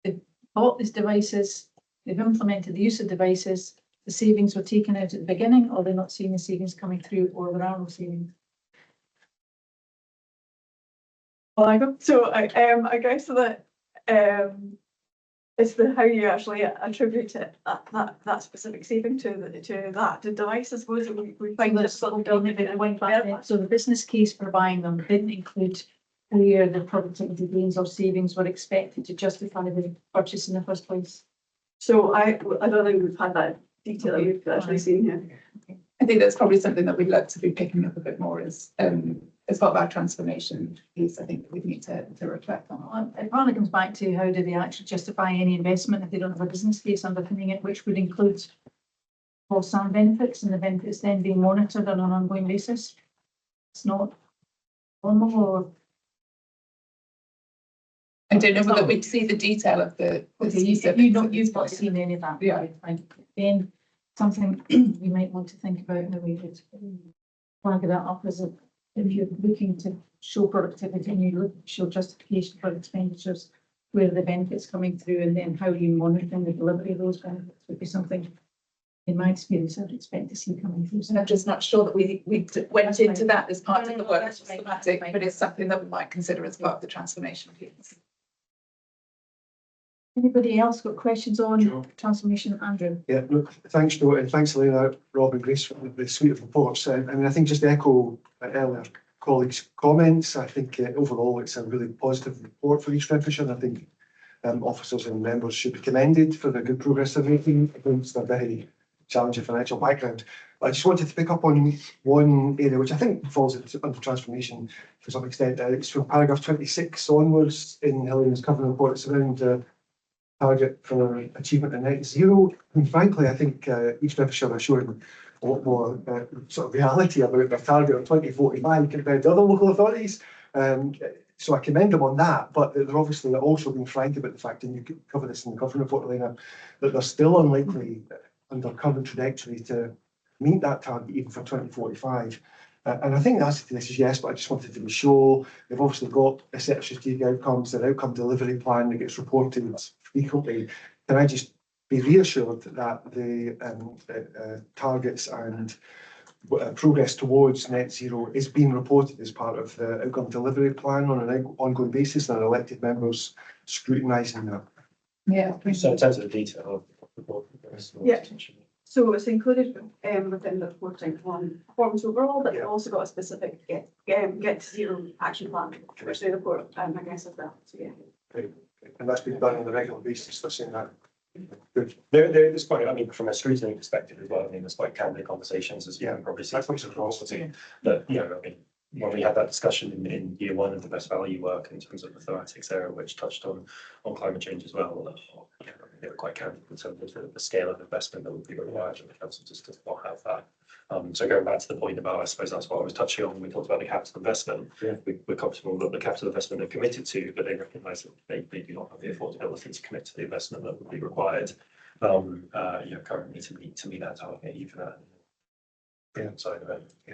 they've bought these devices, they've implemented the use of devices, the savings were taken out at the beginning, or they're not seeing the savings coming through, or there are no savings? Well, so I guess that it's how you actually attribute it, that specific saving to that device. I suppose we find that So the business case for buying them didn't include where the productivity gains or savings were expected to justify the purchase in the first place. So I don't think we've had that detail that we've actually seen here. I think that's probably something that we'd like to be picking up a bit more as part of our transformation piece. I think we need to reflect on. Well, it probably comes back to how do they actually justify any investment if they don't have a business case underpinning it, which would include costs and benefits, and the benefits then being monitored on an ongoing basis. It's not normal, or I don't know whether we'd see the detail of the you've not seen any of that. Yeah. Then something you might want to think about in the way that flag that up as a, if you're looking to show productivity and you look show justification for expenditures, where are the benefits coming through, and then how are you monitoring the delivery of those benefits would be something, in my experience, I'd expect to see coming through. And I'm just not sure that we went into that as part of the work systematic, but it's something that we might consider as part of the transformation piece. Anybody else got questions on transformation? Andrew? Yeah, look, thanks, Joe, and thanks, Helena, Rob and Grace, for the suite of reports. I mean, I think just to echo earlier colleagues' comments, I think overall it's a really positive report for East Renfrewshire. I think officers and members should be commended for the good progress they're making against a very challenging financial background. I just wanted to pick up on one area which I think falls under transformation to some extent. It's from paragraph 26 onwards in Helena's covering report. It's around target for achievement of net zero. And frankly, I think East Renfrewshire are showing a lot more sort of reality about their target of 2045 compared to other local authorities. So I commend them on that, but they're obviously also being frank about the fact, and you could cover this in the covering report, Helena, that they're still unlikely under current trajectory to meet that target even for 2045. And I think the answer to this is yes, but I just wanted to be sure. They've obviously got a set of strategic outcomes, their outcome delivery plan that gets reported frequently. Can I just be reassured that the targets and progress towards net zero is being reported as part of the outcome delivery plan on an ongoing basis, and elected members scrutinising that? Yeah. So in terms of the detail of the report, yeah. So it's included within the reporting on performance overall, but they've also got a specific get to zero action plan, which they report, I guess, as well. So yeah. Great. And that's been done on a regular basis. They're saying that. Good. There's quite, I mean, from a scrutiny perspective as well, I mean, there's quite candid conversations, as you can probably see. That comes across. That, you know, I mean, when we had that discussion in year one of the best value work in terms of the thematics area, which touched on climate change as well, they were quite candid in terms of the scale of investment that would be required for the council just to not have that So going back to the point about, I suppose that's what I was touching on when we talked about the capital investment. Yeah. We're comfortable that the capital investment they've committed to, but they recognise that they do not have the affordability to commit to the investment that would be required, currently to meet that target, even outside of it. Yeah.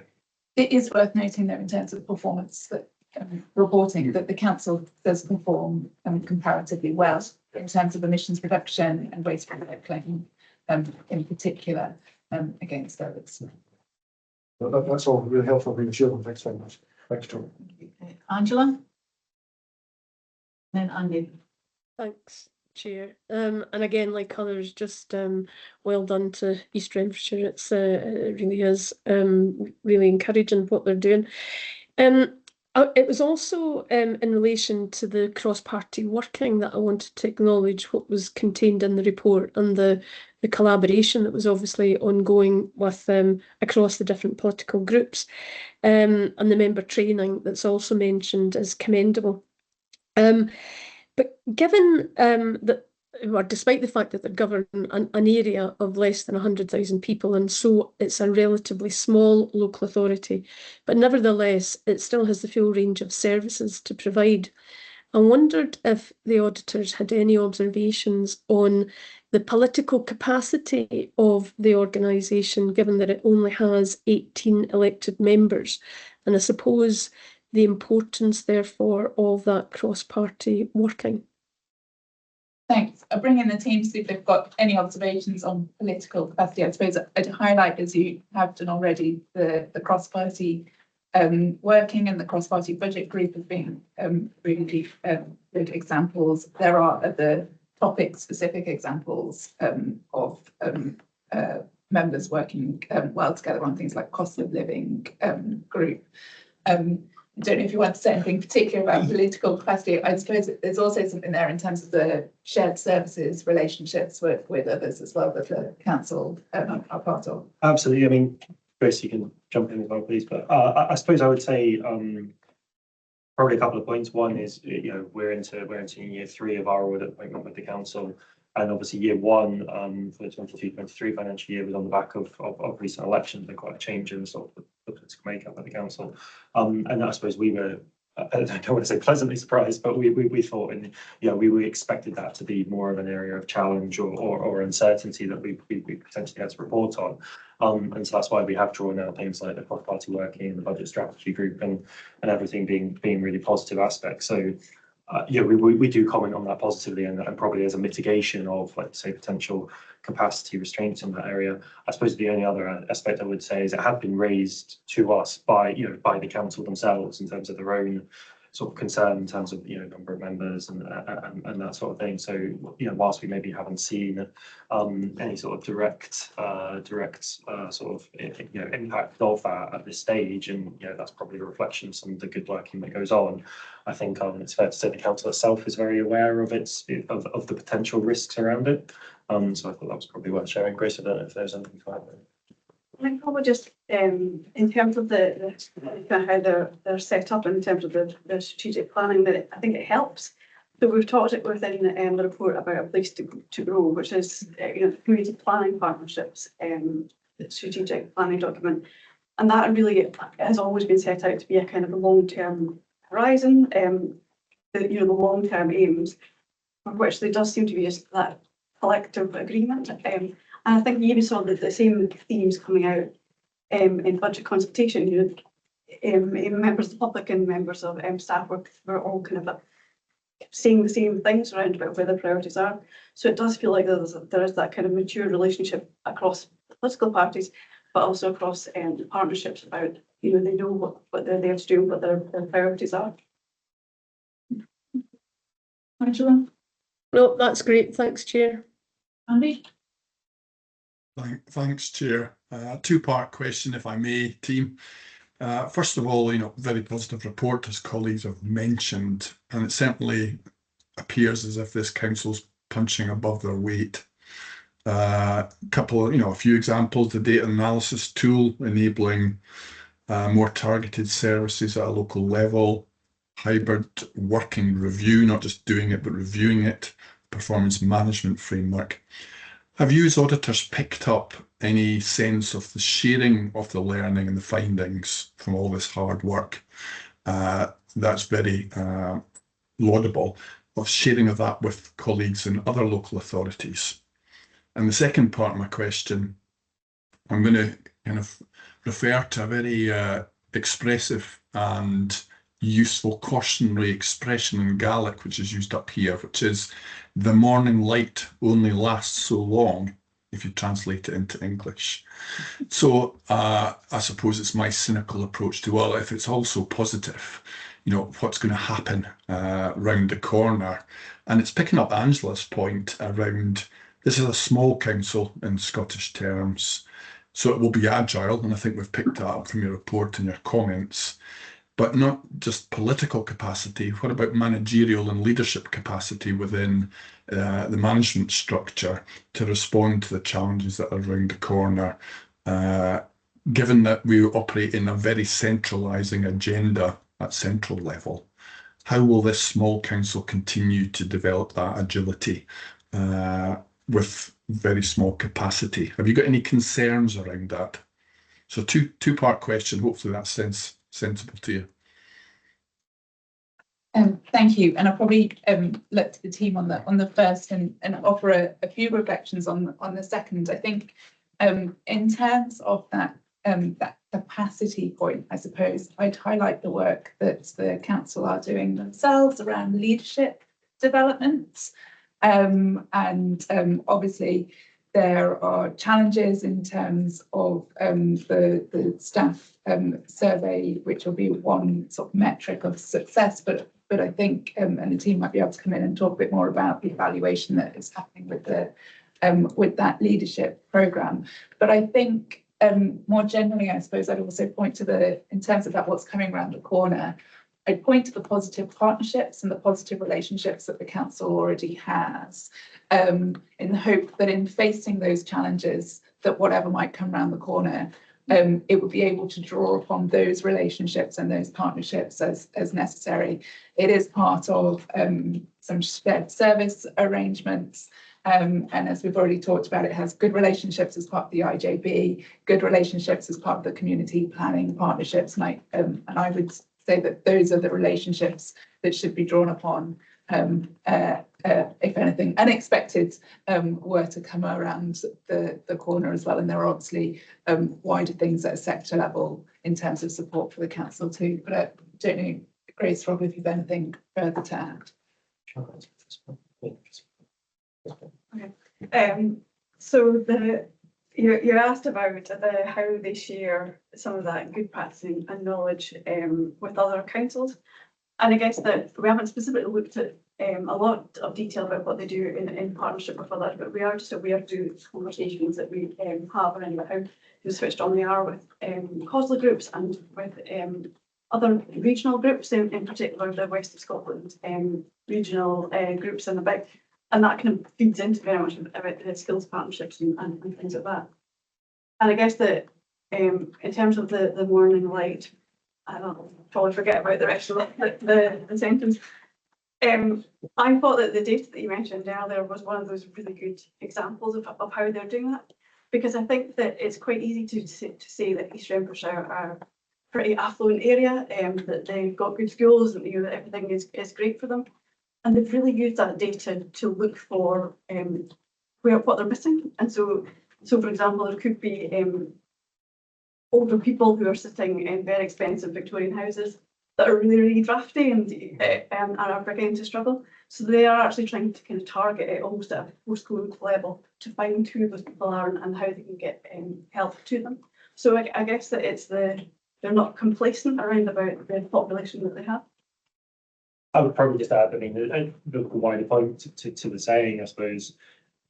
It is worth noting though, in terms of performance, that reporting that the council does perform comparatively well in terms of emissions reduction and waste recycling, in particular, against others. That's all really helpful, reassuring. Thanks very much. Thanks, Tom. Angela? Then Andy. Thanks, Chair. And again, like others, just well done to East Renfrewshire. It really is really encouraging what they're doing. It was also in relation to the cross-party working that I wanted to acknowledge what was contained in the report and the collaboration that was obviously ongoing with across the different political groups, and the member training that's also mentioned is commendable. But given that, or despite the fact that they govern an area of less than 100,000 people, and so it's a relatively small local authority, but nevertheless, it still has the full range of services to provide. I wondered if the auditors had any observations on the political capacity of the organisation, given that it only has 18 elected members, and I suppose the importance, therefore, of that cross-party working. Thanks. I'll bring in the team to see if they've got any observations on political capacity. I suppose I'd highlight, as you have done already, the cross-party working and the cross-party budget group as being really good examples. There are other topic-specific examples of members working well together on things like cost of living group. I don't know if you want to say anything particular about political capacity. I suppose there's also something there in terms of the shared services relationships with others as well that the council are part of. Absolutely. I mean, Chris, you can jump in as well, please. But I suppose I would say probably a couple of points. One is, we're into year 3 of our audit appointment with the council. And obviously year 1 for the 22-23 financial year was on the back of recent elections and quite a change in the sort of the political makeup of the council. And I suppose we were, I don't want to say pleasantly surprised, but we thought, and we expected that to be more of an area of challenge or uncertainty that we potentially had to report on. And so that's why we have drawn out things like the cross-party working, the budget strategy group, and everything being really positive aspects. So we do comment on that positively, and probably as a mitigation of, let's say, potential capacity restraints in that area. I suppose the only other aspect I would say is it had been raised to us by the council themselves in terms of their own sort of concern in terms of number of members and that sort of thing. So whilst we maybe haven't seen any sort of direct sort of impact of that at this stage, and that's probably a reflection of some of the good working that goes on. I think it's fair to say the council itself is very aware of the potential risks around it. So I thought that was probably worth sharing. Grace, I don't know if there's anything to add there. I think probably just in terms of the how they're set up in terms of the strategic planning, that I think it helps. So we've talked within the report about a place to grow, which is community planning partnerships, the strategic planning document, and that really has always been set out to be a kind of a long-term horizon, the long-term aims, for which there does seem to be just that collective agreement. And I think you even saw the same themes coming out in budget consultation. Members of the public and members of staff were all kind of saying the same things around about where the priorities are. So it does feel like there is that kind of mature relationship across political parties, but also across partnerships about, they know what they're there to do, what their priorities are. Angela? No, that's great. Thanks, Chair. Andy? Thanks, Chair. Two-part question, if I may, team. First of all, very positive report, as colleagues have mentioned, and it certainly appears as if this council's punching above their weight. A few examples: the data analysis tool enabling more targeted services at a local level, hybrid working review, not just doing it but reviewing it, performance management framework. Have you as auditors picked up any sense of the sharing of the learning and the findings from all this hard work? That's very laudable, of sharing of that with colleagues in other local authorities. And the second part of my question, I'm going to kind of refer to a very expressive and useful cautionary expression in Gaelic, which is used up here, which is the morning light only lasts so long if you translate it into English. So I suppose it's my cynical approach to, well, if it's also positive, you know, what's going to happen round the corner? And it's picking up Angela's point around, this is a small council in Scottish terms, so it will be agile, and I think we've picked that up from your report and your comments, but not just political capacity. What about managerial and leadership capacity within the management structure to respond to the challenges that are around the corner, given that we operate in a very centralising agenda at central level? How will this small council continue to develop that agility with very small capacity? Have you got any concerns around that? So two-part question. Hopefully that's sensible to you. Thank you. And I'll probably look to the team on the first and offer a few reflections on the second. I think in terms of that capacity point, I suppose I'd highlight the work that the council are doing themselves around leadership development. Obviously there are challenges in terms of the staff survey, which will be one sort of metric of success, but I think, and the team might be able to come in and talk a bit more about the evaluation that is happening with that leadership programme. But I think more generally, I suppose I'd also point to in terms of that, what's coming around the corner, I'd point to the positive partnerships and the positive relationships that the council already has, in the hope that in facing those challenges, that whatever might come around the corner, it would be able to draw upon those relationships and those partnerships as necessary. It is part of some shared service arrangements. And as we've already talked about, it has good relationships as part of the IJB, good relationships as part of the community planning partnerships. And I would say that those are the relationships that should be drawn upon if anything unexpected were to come around the corner as well. And there are obviously wider things at a sector level in terms of support for the council too. But I don't know, Grace, Rob, if you've anything further to add. Okay. So you asked about how they share some of that good practice and knowledge with other councils. And I guess that we haven't specifically looked at a lot of detail about what they do in partnership with others, but we are just aware through conversations that we have around how switched on they are with COSLA groups and with other regional groups, in particular the West of Scotland regional groups and about, and that kind of feeds into very much about the skills partnerships and things like that. And I guess that in terms of the morning light, I don't probably forget about the rest of the sentence. I thought that the data that you mentioned earlier was one of those really good examples of how they're doing that, because I think that it's quite easy to say that East Renfrewshire are a pretty affluent area, that they've got good schools, and that everything is great for them. And they've really used that data to look for what they're missing. And so for example, there could be older people who are sitting in very expensive Victorian houses that are really, really drafty and are beginning to struggle. So they are actually trying to kind of target it almost at a postcode level to find who those people are and how they can get help to them. So I guess that they're not complacent around about the population that they have. I would probably just add, I mean, the wider point to the saying, I suppose,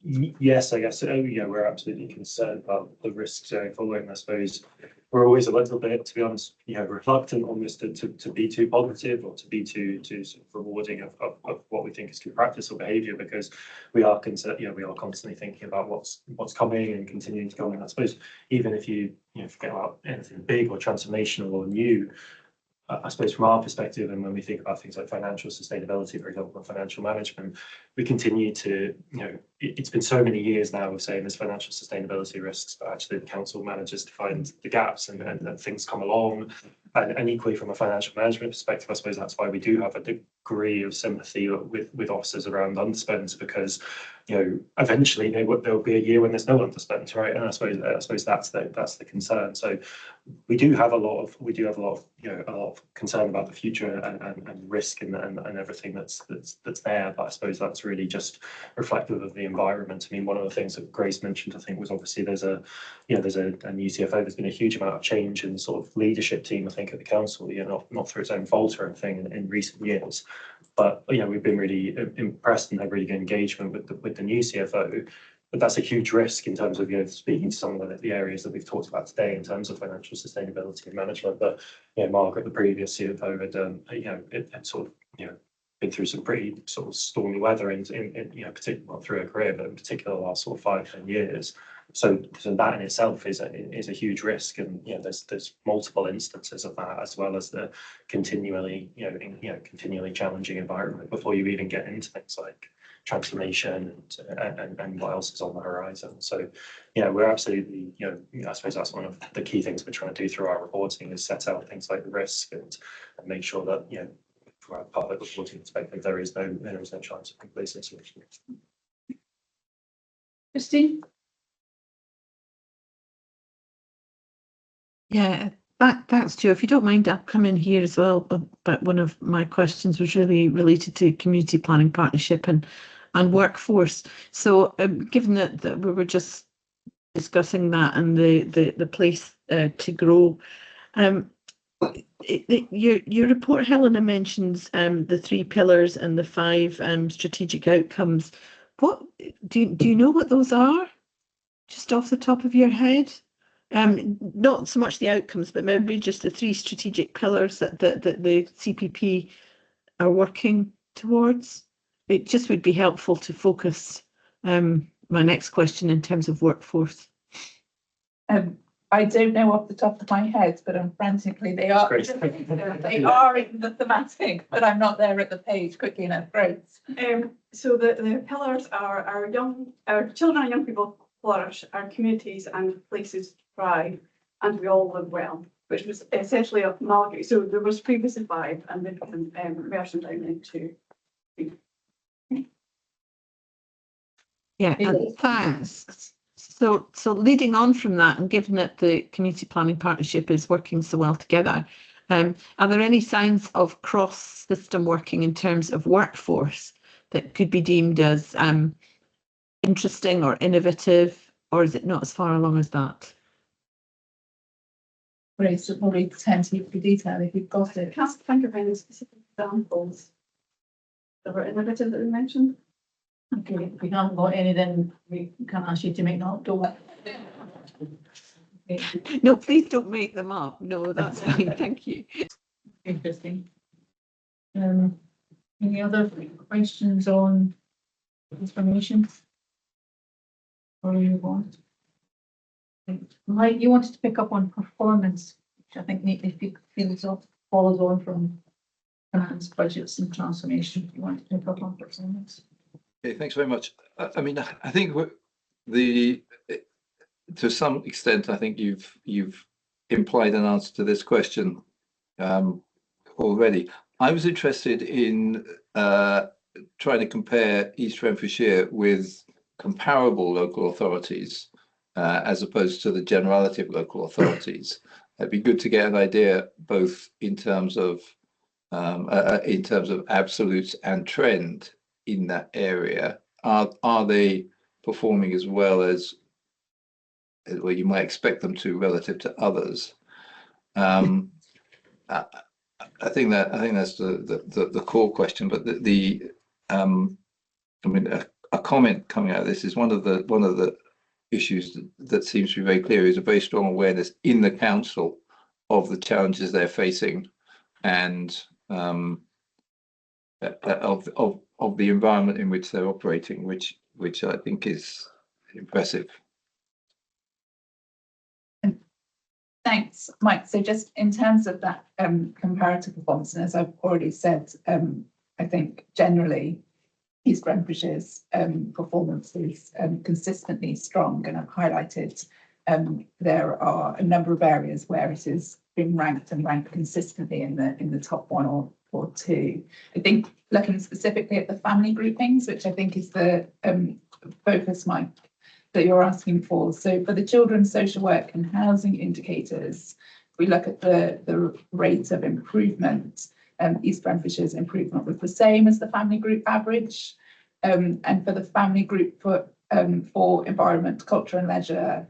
yes, I guess, we're absolutely concerned about the risks going forward. And I suppose we're always a little bit, to be honest, reluctant almost to be too positive or to be too sort of rewarding of what we think is good practice or behaviour, because we are concerned, we are constantly thinking about what's coming and continuing to go. And I suppose even if you forget about anything big or transformational or new, I suppose from our perspective, and when we think about things like financial sustainability, for example, and financial management, we continue to, it's been so many years now of saying there's financial sustainability risks, but actually the council manages to find the gaps and things come along. And equally from a financial management perspective, I suppose that's why we do have a degree of sympathy with officers around underspends, because eventually there'll be a year when there's no underspend, right? And I suppose that's the concern. So we do have a lot of concern about the future and risk and everything that's there. But I suppose that's really just reflective of the environment. I mean, one of the things that Grace mentioned, I think, was obviously there's a new CFO. There's been a huge amount of change in the sort of leadership team, I think, at the council. Not through its own fault or anything in recent years, but we've been really impressed and had really good engagement with the new CFO. But that's a huge risk in terms of speaking to some of the areas that we've talked about today in terms of financial sustainability and management. But Margaret, the previous CFO, had sort of been through some pretty sort of stormy weather in particular through her career, but in particular the last sort of 5-10 years. So that in itself is a huge risk, and there's multiple instances of that, as well as the continually challenging environment before you even get into things like transformation and what else is on the horizon. So we're absolutely I suppose that's one of the key things we're trying to do through our reporting, is set out things like the risk and make sure that from a public reporting perspective there is no chance of complacency. Christine? Yeah, that's true. If you don't mind, I'll come in here as well. But one of my questions was really related to community planning partnership and workforce. So given that we were just discussing that and the place to grow, your report, Helena, mentions the 3 pillars and the 5 strategic outcomes. What do you know what those are? Just off the top of your head? Not so much the outcomes, but maybe just the 3 strategic pillars that the CPP are working towards. It just would be helpful to focus my next question in terms of workforce. I don't know off the top of my head, but frantically they are. They are in the thematic, but I'm not there at the page quickly enough. Great. So the pillars are our children and young people flourish, our communities and places thrive, and we all live well, which was essentially a amalgamation. So there was previously 5, and then merged them down into 3. Yeah, thanks. So leading on from that, and given that the community planning partnership is working so well together, are there any signs of cross-system working in terms of workforce that could be deemed as interesting or innovative, or is it not as far along as that? Great, so probably tend to give the detail if you've got it. I can't think of any specific examples that were innovative that we mentioned. Okay, if we haven't got any, then we can ask you to make that, don't we? Okay. No, please don't make them up. No, that's fine. Thank you. Interesting. Any other questions on information? Or you want? Mike, you wanted to pick up on performance, which I think neatly follows on from finance, budgets and transformation. You want to pick up on performance? Okay, thanks very much. I mean, I think to some extent, I think you've implied an answer to this question already. I was interested in trying to compare East Renfrewshire with comparable local authorities as opposed to the generality of local authorities. It'd be good to get an idea both in terms of absolutes and trend in that area. Are they performing as well as well you might expect them to relative to others? I think that's the core question. But I mean, a comment coming out of this is one of the issues that seems to be very clear is a very strong awareness in the council of the challenges they're facing and of the environment in which they're operating, which I think is impressive. Thanks, Mike. So just in terms of that comparative performance, and as I've already said, I think generally East Renfrewshire's performance is consistently strong, and I've highlighted there are a number of areas where it has been ranked consistently in the top one or two. I think looking specifically at the family groupings, which I think is the focus, Mike, that you're asking for. So for the children's social work and housing indicators, we look at the rate of improvement. East Renfrewshire's improvement was the same as the family group average. And for the family group for environment, culture and leisure,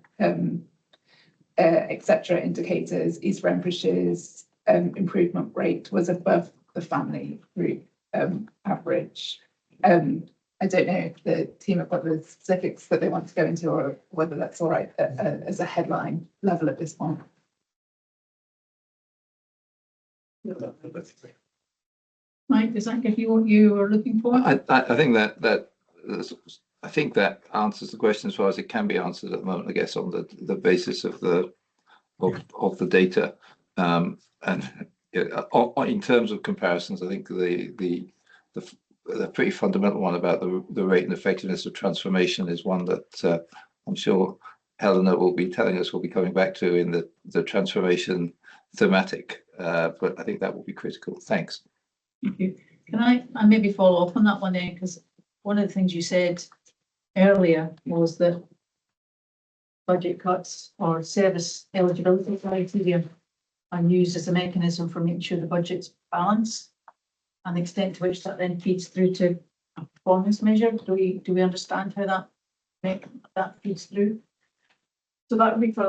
etc. indicators, East Renfrewshire's improvement rate was above the family group average. I don't know if the team have got the specifics that they want to go into, or whether that's all right as a headline level at this point. Mike, does that give you what you were looking for? I think I think that answers the question as far as it can be answered at the moment, I guess, on the basis of the data. And in terms of comparisons, I think the pretty fundamental one about the rate and effectiveness of transformation is one that I'm sure Helena will be telling us, we'll be coming back to in the transformation thematic. But I think that will be critical. Thanks. Thank you. Can I maybe follow up on that one then? Because one of the things you said earlier was that budget cuts or service eligibility criteria are used as a mechanism for making sure the budget's balanced, and the extent to which that then feeds through to a performance measure. Do we understand how that feeds through? So that would be for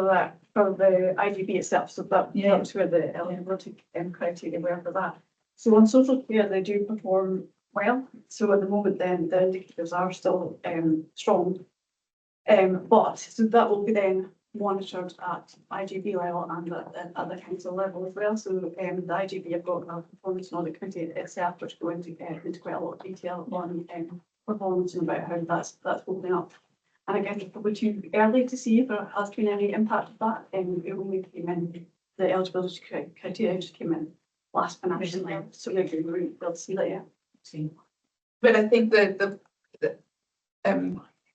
the IGB itself. So that's where the eligibility criteria were for that. So on social care, they do perform well. So at the moment, then the indicators are still strong. But so that will be then monitored at IGB level and at the council level as well. So the IGB have got a performance and audit committee itself, which go into quite a lot of detail on performance and about how that's holding up. And again, it's probably too early to see if there has been any impact of that. It only came in, the eligibility criteria just came in last financial year, so maybe we'll be able to see that, yeah. But I think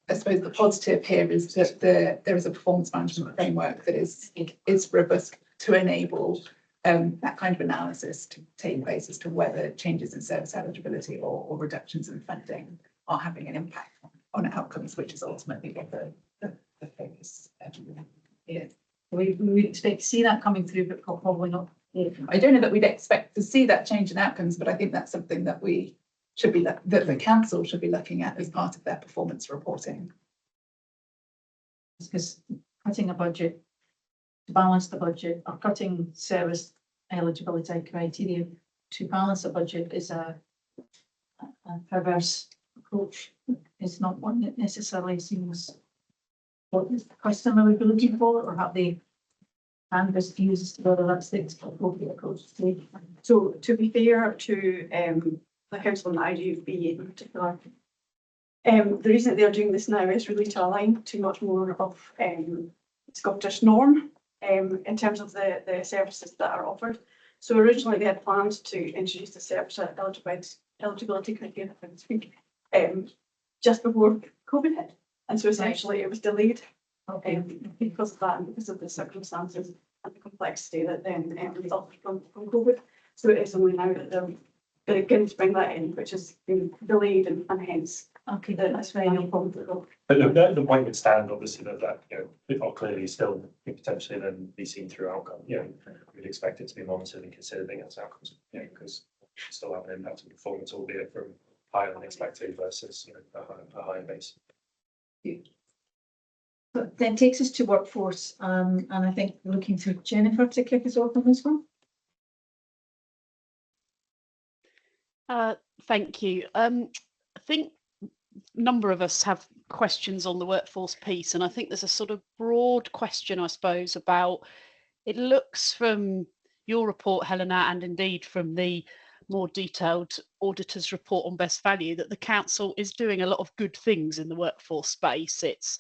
I suppose the positive here is that there is a performance management framework that is robust to enable that kind of analysis to take place as to whether changes in service eligibility or reductions in funding are having an impact on outcomes, which is ultimately what the focus is. We expect to see that coming through, but probably not. I don't know that we'd expect to see that change in outcomes, but I think that's something that we should be that the council should be looking at as part of their performance reporting. Because cutting a budget to balance the budget, or cutting service eligibility criteria to balance a budget, is a perverse approach. It's not one that necessarily seems what the customer would be looking for, or have the canvas views as to whether that's the appropriate approach to take. So to be fair to the council and the IGB in particular, the reason that they're doing this now is really to align to much more of Scottish norm in terms of the services that are offered. So originally they had planned to introduce the service eligibility criteria, if I can speak, just before COVID hit. And so essentially it was delayed because of that and because of the circumstances and the complexity that then resulted from COVID. So it is only now that they're going to bring that in, which has been delayed and hence that's very no problem. But the point would stand, obviously, that it clearly still could potentially then be seen through outcome. We'd expect it to be monitored and considered against outcomes, because it still have an impact on performance, albeit from higher than expected versus a higher base. But then takes us to workforce, and I think looking to Jennifer to kick us off on this one. Thank you. I think a number of us have questions on the workforce piece, and I think there's a sort of broad question, I suppose, about it looks from your report, Helena, and indeed from the more detailed auditor's report on best value, that the council is doing a lot of good things in the workforce space. It's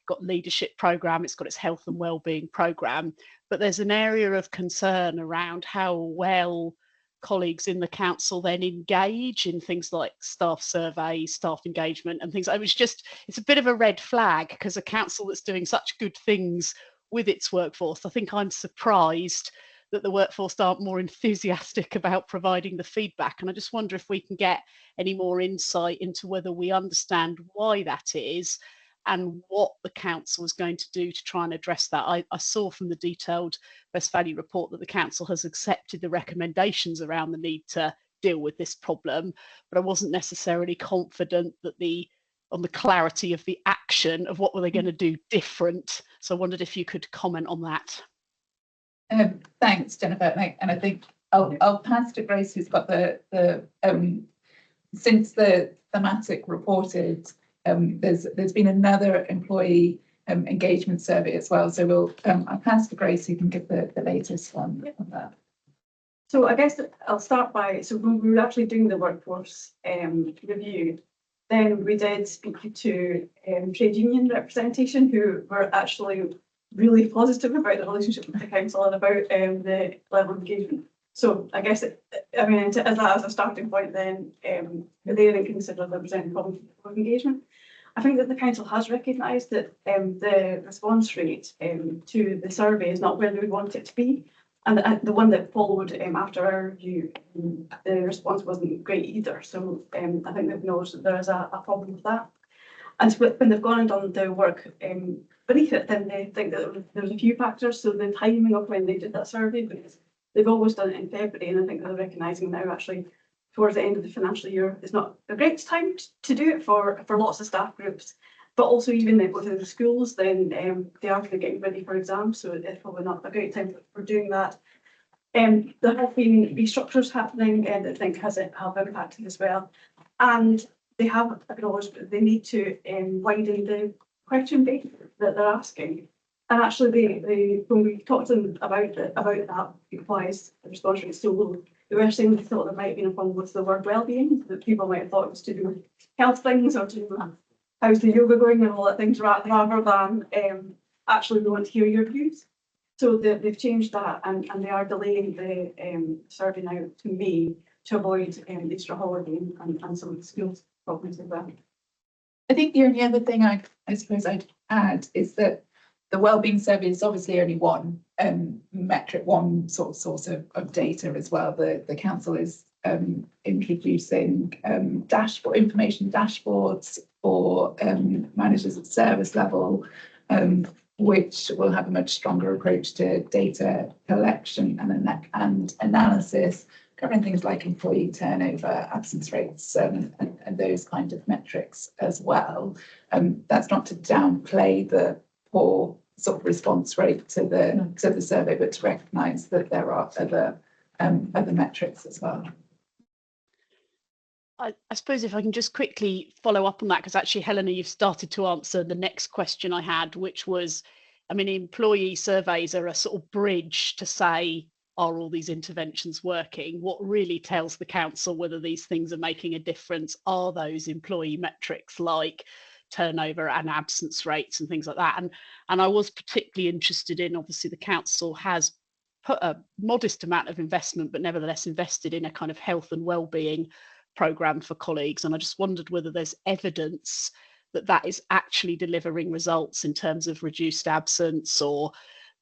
got leadership programme, it's got its health and wellbeing programme, but there's an area of concern around how well colleagues in the council then engage in things like staff surveys, staff engagement and things. It's a bit of a red flag, because a council that's doing such good things with its workforce, I think I'm surprised that the workforce aren't more enthusiastic about providing the feedback. And I just wonder if we can get any more insight into whether we understand why that is and what the council is going to do to try and address that. I saw from the detailed Best Value report that the council has accepted the recommendations around the need to deal with this problem, but I wasn't necessarily confident that on the clarity of the action of what were they going to do different. So I wondered if you could comment on that. Thanks, Jennifer. And I think I'll pass to Grace, who's got since the thematic reported, there's been another employee engagement survey as well. So I'll pass to Grace, who can give the latest one on that. So I guess I'll start by, so when we were actually doing the workforce review, then we did speak to trade union representation, who were actually really positive about the relationship with the council and about the level of engagement. So I guess, as a starting point, then they didn't consider there was any problem with engagement. I think that the council has recognised that the response rate to the survey is not where they would want it to be. And the one that followed after our review, the response wasn't great either. So I think they've noticed that there is a problem with that. And so when they've gone and done the work beneath it, then they think that there's a few factors. So the timing of when they did that survey, because they've always done it in February, and I think they're recognising now actually towards the end of the financial year is not a great time to do it for lots of staff groups. But also even within the schools, then they are getting ready for exams, so it's probably not a great time for doing that. There have been restructures happening that I think have impacted as well. And they have acknowledged that they need to widen the question base that they're asking. And actually, when we talked to them about that, why is the response rate so low, they were saying they thought there might have been a problem with the word well-being, that people might have thought it was to do with health things or to do with how's the yoga going and all that things, rather than actually we want to hear your views. So they've changed that, and they are delaying the survey now to May to avoid Easter holiday and some of the schools problems as well. I think the only other thing I suppose I'd add is that the wellbeing survey is obviously only one metric, one sort of source of data as well. The council is introducing information dashboards for managers at service level, which will have a much stronger approach to data collection and analysis, covering things like employee turnover, absence rates, and those kind of metrics as well. That's not to downplay the poor sort of response rate to the survey, but to recognise that there are other metrics as well. I suppose if I can just quickly follow up on that, because actually, Helena, you've started to answer the next question I had, which was, employee surveys are a sort of bridge to say, are all these interventions working? What really tells the council whether these things are making a difference are those employee metrics like turnover and absence rates and things like that. And I was particularly interested in, obviously, the council has put a modest amount of investment, but nevertheless invested in a kind of health and well-being programme for colleagues. And I just wondered whether there's evidence that that is actually delivering results in terms of reduced absence or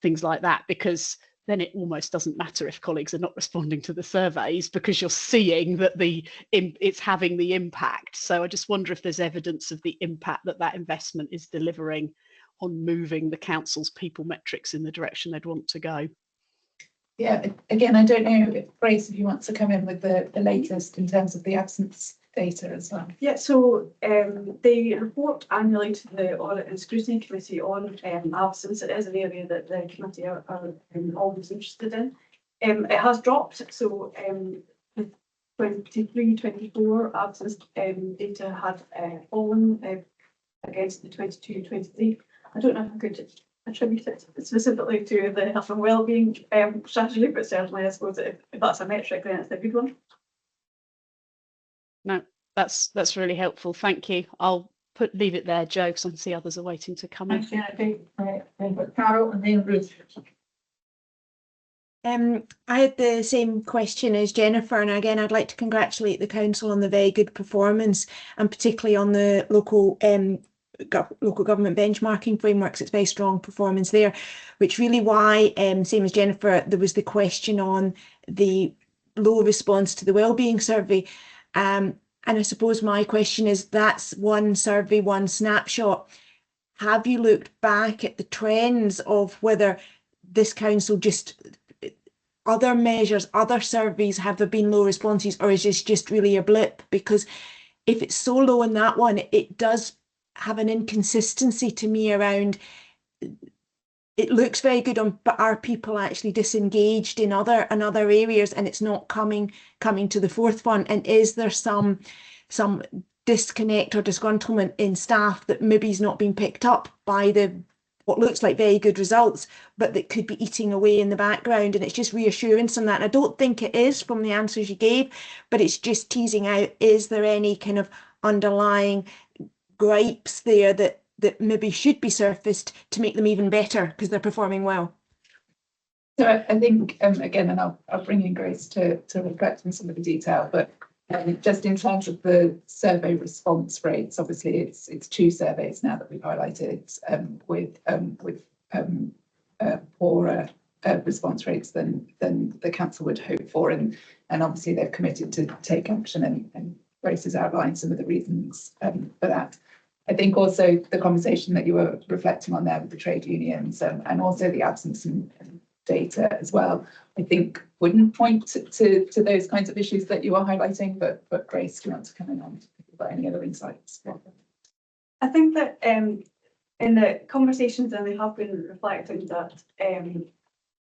things like that, because then it almost doesn't matter if colleagues are not responding to the surveys, because you're seeing that it's having the impact. So I just wonder if there's evidence of the impact that investment is delivering on moving the council's people metrics in the direction they'd want to go. Yeah, again, I don't know if Grace, if you want to come in with the latest in terms of the absence data as well. Yeah, so they report annually to the Audit and Scrutiny Committee on absence. It is an area that the committee are always interested in. It has dropped, so the 23-24 absence data had fallen against the 22-23. I don't know if I could attribute it specifically to the health and wellbeing strategy, but certainly I suppose if that's a metric, then it's a good one. No, that's really helpful. Thank you. I'll leave it there, Jo, because I can see others are waiting to come in. Thanks, Jennifer. Carol and then Ruth. I had the same question as Jennifer, and again, I'd like to congratulate the council on the very good performance, and particularly on the local government benchmarking frameworks. It's very strong performance there, which really why, same as Jennifer, there was the question on the low response to the wellbeing survey. And I suppose my question is, that's one survey, one snapshot. Have you looked back at the trends of whether this council just, other measures, other surveys, have there been low responses, or is this just really a blip? Because if it's so low in that one, it does have an inconsistency to me around, it looks very good on, but are people actually disengaged in other areas, and it's not coming to the fourth one? And is there some disconnect or disgruntlement in staff that maybe is not being picked up by the what looks like very good results, but that could be eating away in the background? And it's just reassurance on that. And I don't think it is from the answers you gave, but it's just teasing out, is there any kind of underlying gripes there that maybe should be surfaced to make them even better because they're performing well? So I think, again, and I'll bring in Grace to reflect on some of the detail, but just in terms of the survey response rates, obviously it's two surveys now that we've highlighted with poorer response rates than the council would hope for, and obviously they've committed to take action, and Grace has outlined some of the reasons for that. I think also the conversation that you were reflecting on there with the trade unions and also the absence in data as well, I think wouldn't point to those kinds of issues that you are highlighting, but Grace, do you want to come in on about any other insights? I think that in the conversations, and they have been reflecting that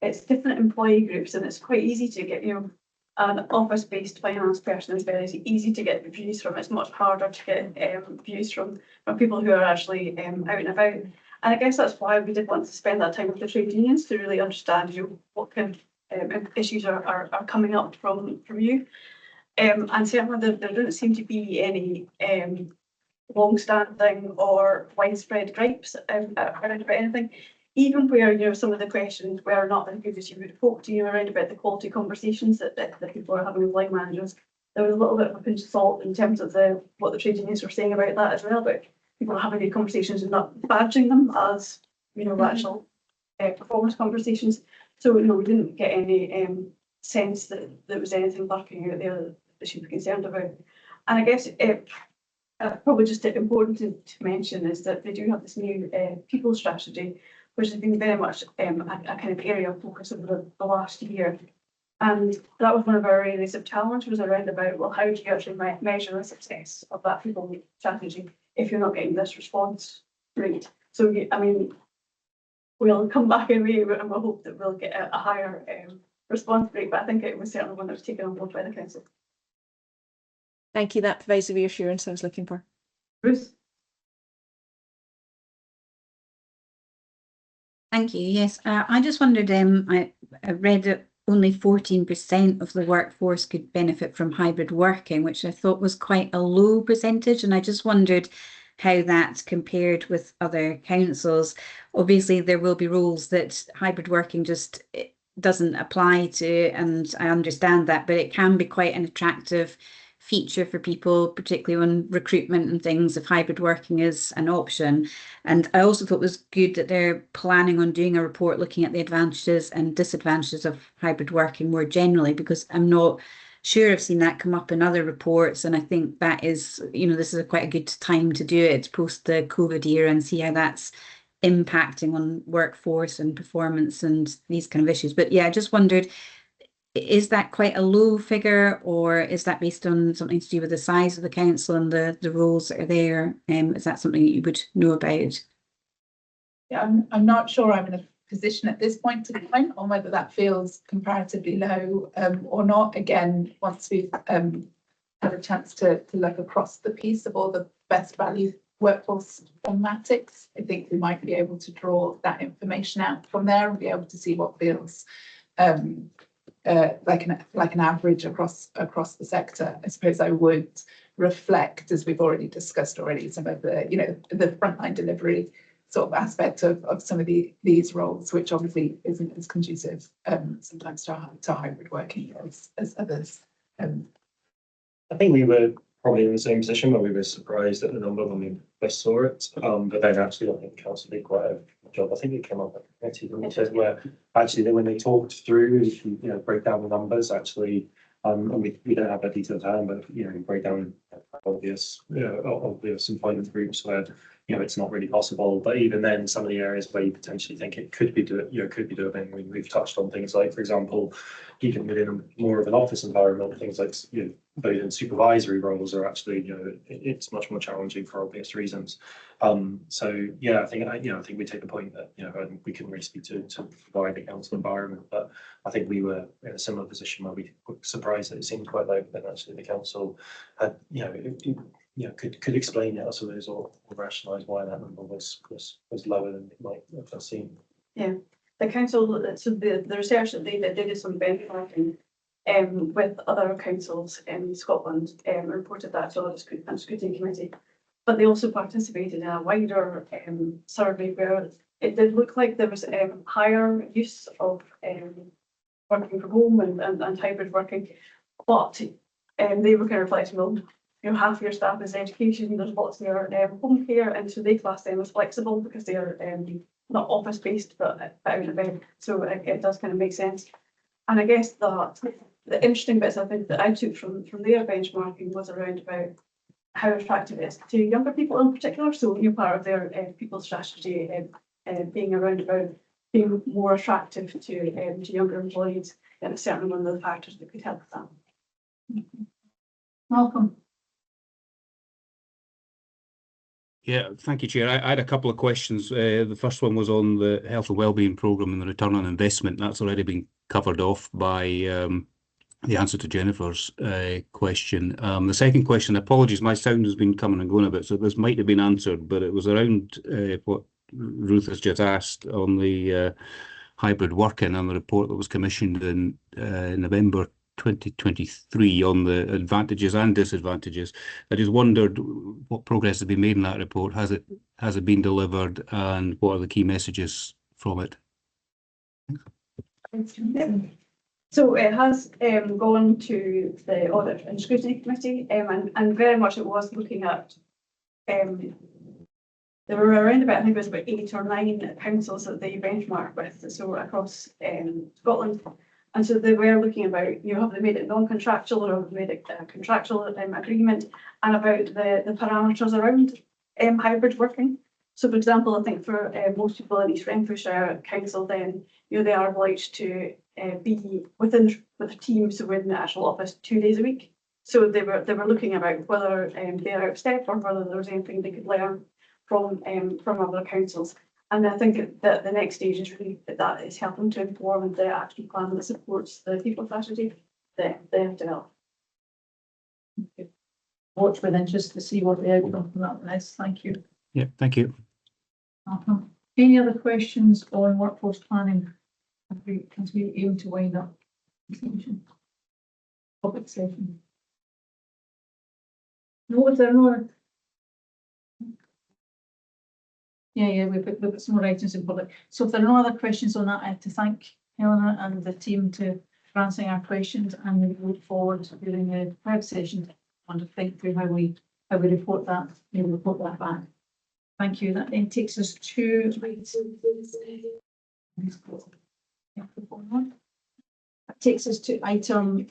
it's different employee groups, and it's quite easy to get, an office-based finance person is very easy to get views from. It's much harder to get views from people who are actually out and about. And I guess that's why we did want to spend that time with the trade unions to really understand what kind of issues are coming up from you. And certainly there doesn't seem to be any long-standing or widespread gripes around about anything. Even where some of the questions were not as good as you would have hoped, around about the quality conversations that people are having with line managers, there was a little bit of a pinch of salt in terms of what the trade unions were saying about that as well. But people are having these conversations and not badging them as actual performance conversations. So we didn't get any sense that there was anything lurking out there that they should be concerned about. And I guess probably just important to mention is that they do have this new people strategy, which has been very much a kind of area of focus over the last year. And that was one of our areas of challenge, was around about, well, how do you actually measure the success of that people strategy if you're not getting this response rate? So, we'll come back and we'll hope that we'll get a higher response rate, but I think it was certainly one that was taken on board by the council. Thank you. That provides the reassurance I was looking for. Ruth? Thank you. Yes, I just wondered, I read that only 14% of the workforce could benefit from hybrid working, which I thought was quite a low percentage. And I just wondered how that compared with other councils. Obviously, there will be roles that hybrid working just doesn't apply to, and I understand that, but it can be quite an attractive feature for people, particularly on recruitment and things, if hybrid working is an option. And I also thought it was good that they're planning on doing a report looking at the advantages and disadvantages of hybrid working more generally, because I'm not sure I've seen that come up in other reports. And I think that is, this is quite a good time to do it post the COVID era and see how that's impacting on workforce and performance and these kind of issues. But yeah, I just wondered, is that quite a low figure, or is that based on something to do with the size of the council and the roles that are there? Is that something that you would know about? Yeah, I'm not sure I'm in a position at this point to comment on whether that feels comparatively low or not. Again, once we've had a chance to look across the piece of all the best value workforce thematics, I think we might be able to draw that information out from there and be able to see what feels like an average across the sector. I suppose I would reflect, as we've already discussed some of the the frontline delivery sort of aspect of some of these roles, which obviously isn't as conducive sometimes to hybrid working as others. I think we were probably in the same position where we were surprised at the number when we first saw it. But then actually, I think council did quite a good job. I think it came up at the committee, didn't it, where actually when they talked through, you know, break down the numbers actually. And we don't have that detail at hand, but you know, break down obvious employment groups where you know it's not really possible. But even then, some of the areas where you potentially think it could be doable. I mean, we've touched on things like, for example, even within more of an office environment, things like those in supervisory roles are actually it's much more challenging for obvious reasons. So yeah, I think we take the point that we couldn't really speak to provide the council environment, but I think we were in a similar position where we were surprised that it seemed quite low, but then actually the council had could explain it, I suppose, or rationalise why that number was lower than it might have seemed. Yeah, the council, so the research that they did some benchmarking with other councils in Scotland reported that to the scrutiny committee. But they also participated in a wider survey where it did look like there was higher use of working from home and hybrid working, but they were kind of reflecting on half your staff is education, there's lots of home care, and so they class them as flexible because they are not office based but out and about. So it does kind of make sense. And I guess that the interesting bits I think that I took from their benchmarking was around about how attractive it is to younger people in particular. So part of their people strategy being around about being more attractive to younger employees, and it's certainly one of the factors that could help with that. Malcolm. Yeah, thank you, Chair. I had a couple of questions. The first one was on the health and wellbeing programme and the return on investment. That's already been covered off by the answer to Jennifer's question. The second question, apologies, my sound has been coming and going a bit, so this might have been answered, but it was around what Ruth has just asked on the hybrid working and the report that was commissioned in November 2023 on the advantages and disadvantages. I just wondered what progress has been made in that report. Has it been delivered, and what are the key messages from it? So it has gone to the Audit and Scrutiny Committee, and very much it was looking at there were around about, I think it was about 8 or 9 councils that they benchmarked with, so across Scotland. And so they were looking about, have they made it non-contractual or have they made it a contractual agreement, and about the parameters around hybrid working. So for example, I think for most people in East Renfrewshire Council, then they are obliged to be with a team, so within the actual office 2 days a week. So they were looking about whether they're out of step or whether there was anything they could learn from other councils. And I think that the next stage is really that is helping to inform the action plan that supports the people strategy that they have developed. Watch with interest to see what the outcome from that is. Thank you. Yeah, thank you. Any other questions on workforce planning as we aim to wind up public session? No, is there no? Yeah, we've got some more items in public. So if there are no other questions on that, I have to thank Helena and the team for answering our questions, and we look forward to doing a private session and to think through how we report that. We'll report that back. Thank you. That then takes us to item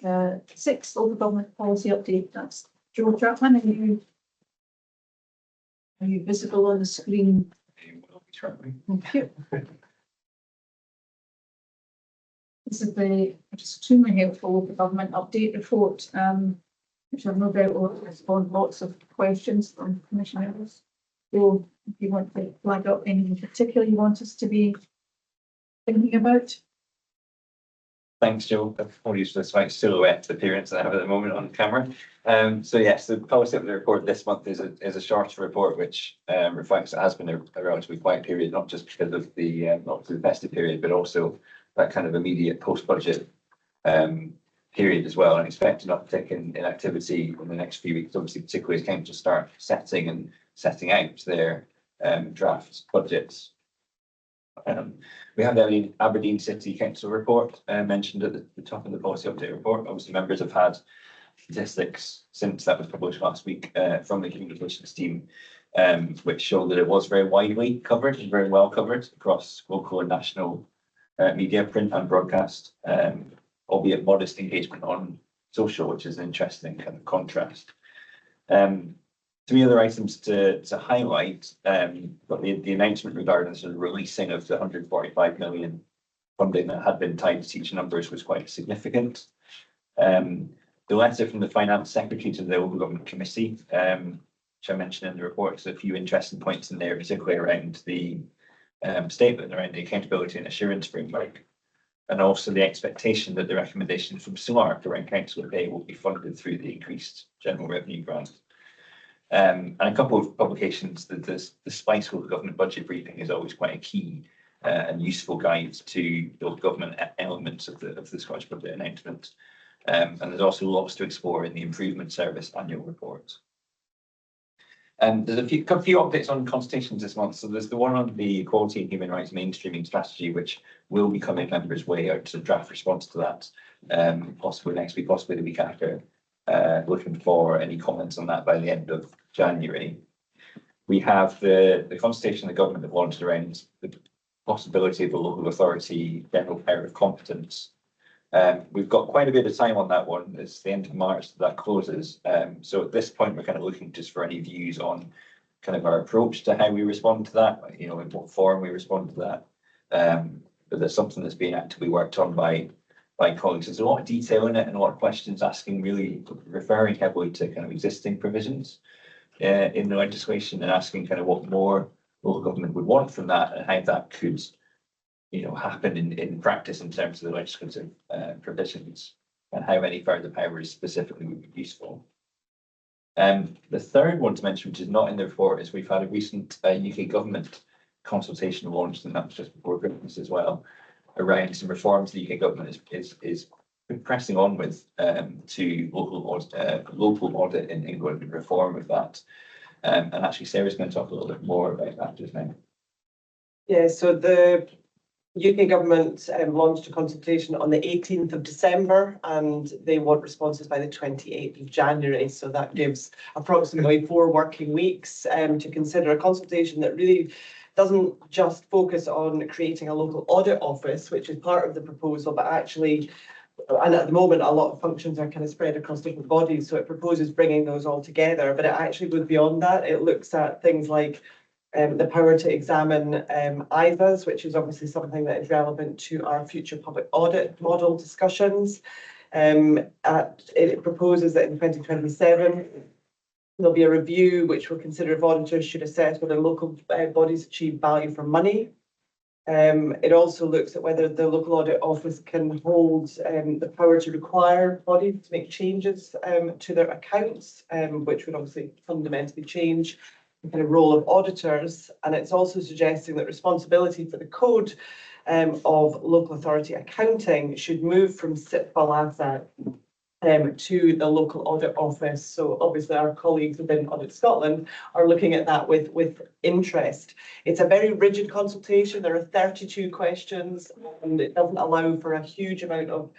6, local government policy update. That's Joe Chapman. Are you visible on the screen? Thank you. This is the extremely helpful local government update report, which I've no doubt will respond lots of questions from commissioners. So if you want to flag up anything in particular you want us to be thinking about. Thanks, Joe. Apologies for the slight silhouette appearance I have at the moment on camera. So yes, the policy update report this month is a shorter report, which reflects it has been a relatively quiet period, not just because of the festive period, but also that kind of immediate post-budget period as well. And expect an uptick in activity in the next few weeks, obviously, particularly as councils start setting out draft budgets. We have the Aberdeen City Council report mentioned at the top of the policy update report. Obviously, members have had statistics since that was published last week from the communications team, which show that it was very widely covered and very well covered across local and national media, print and broadcast, albeit modest engagement on social, which is an interesting kind of contrast. 3 other items to highlight, but the announcement regarding the sort of releasing of the 145 million funding that had been tied to teacher numbers was quite significant. The letter from the Finance Secretary to the Local Government Committee, which I mentioned in the report, there's a few interesting points in there, particularly around the statement around the accountability and assurance framework, and also the expectation that the recommendations from SLARC around councillor pay will be funded through the increased general revenue grant. And a couple of publications that the SPICE local government budget briefing is always quite a key and useful guide to local government elements of the Scottish budget announcement. And there's also lots to explore in the Improvement Service annual report. There's a few updates on consultations this month. So there's the one on the Equality and Human Rights Mainstreaming Strategy, which will be coming members' way out to draft response to that, possibly next week, possibly the week after. Looking for any comments on that by the end of January. We have the consultation the government have launched around the possibility of a local authority general power of competence. We've got quite a bit of time on that one. It's the end of March that closes. So at this point, we're kind of looking just for any views on kind of our approach to how we respond to that, you know, in what form we respond to that. But there's something that's being actively worked on by colleagues. There's a lot of detail in it and a lot of questions asking, really referring heavily to kind of existing provisions in the legislation and asking kind of what more local government would want from that and how that could, you know, happen in practice in terms of the legislative provisions and how any further powers specifically would be useful. The third one to mention, which is not in the report, is we've had a recent UK government consultation launched, and that was just before Christmas as well, around some reforms the UK government is pressing on with to local audit in England and reform of that. And actually Sarah's going to talk a little bit more about that just now. Yeah, so the UK government launched a consultation on the 18th of December and they want responses by the 28th of January. So that gives approximately 4 working weeks to consider a consultation that really doesn't just focus on creating a local audit office, which is part of the proposal, but actually, and at the moment, a lot of functions are kind of spread across different bodies, so it proposes bringing those all together, but it actually goes beyond that. It looks at things like the power to examine IVAs, which is obviously something that is relevant to our future public audit model discussions. It proposes that in 2027, there'll be a review which will consider if auditors should assess whether local bodies achieve value for money. It also looks at whether the local audit office can hold the power to require bodies to make changes to their accounts, which would obviously fundamentally change the kind of role of auditors. And it's also suggesting that responsibility for the code of local authority accounting should move from CIPFA to the local audit office. So obviously our colleagues within Audit Scotland are looking at that with interest. It's a very rigid consultation. There are 32 questions and it doesn't allow for a huge amount of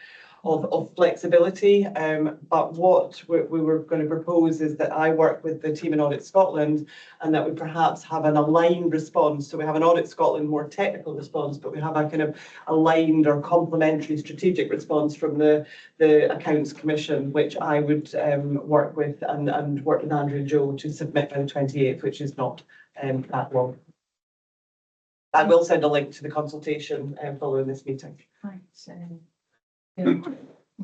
flexibility. But what we were going to propose is that I work with the team in Audit Scotland and that we perhaps have an aligned response. So we have an Audit Scotland more technical response, but we have a kind of aligned or complementary strategic response from the Accounts Commission, which I would work with and work with Andrew and Joe to submit by the 28th, which is not that long. I will send a link to the consultation following this meeting. Thanks. We've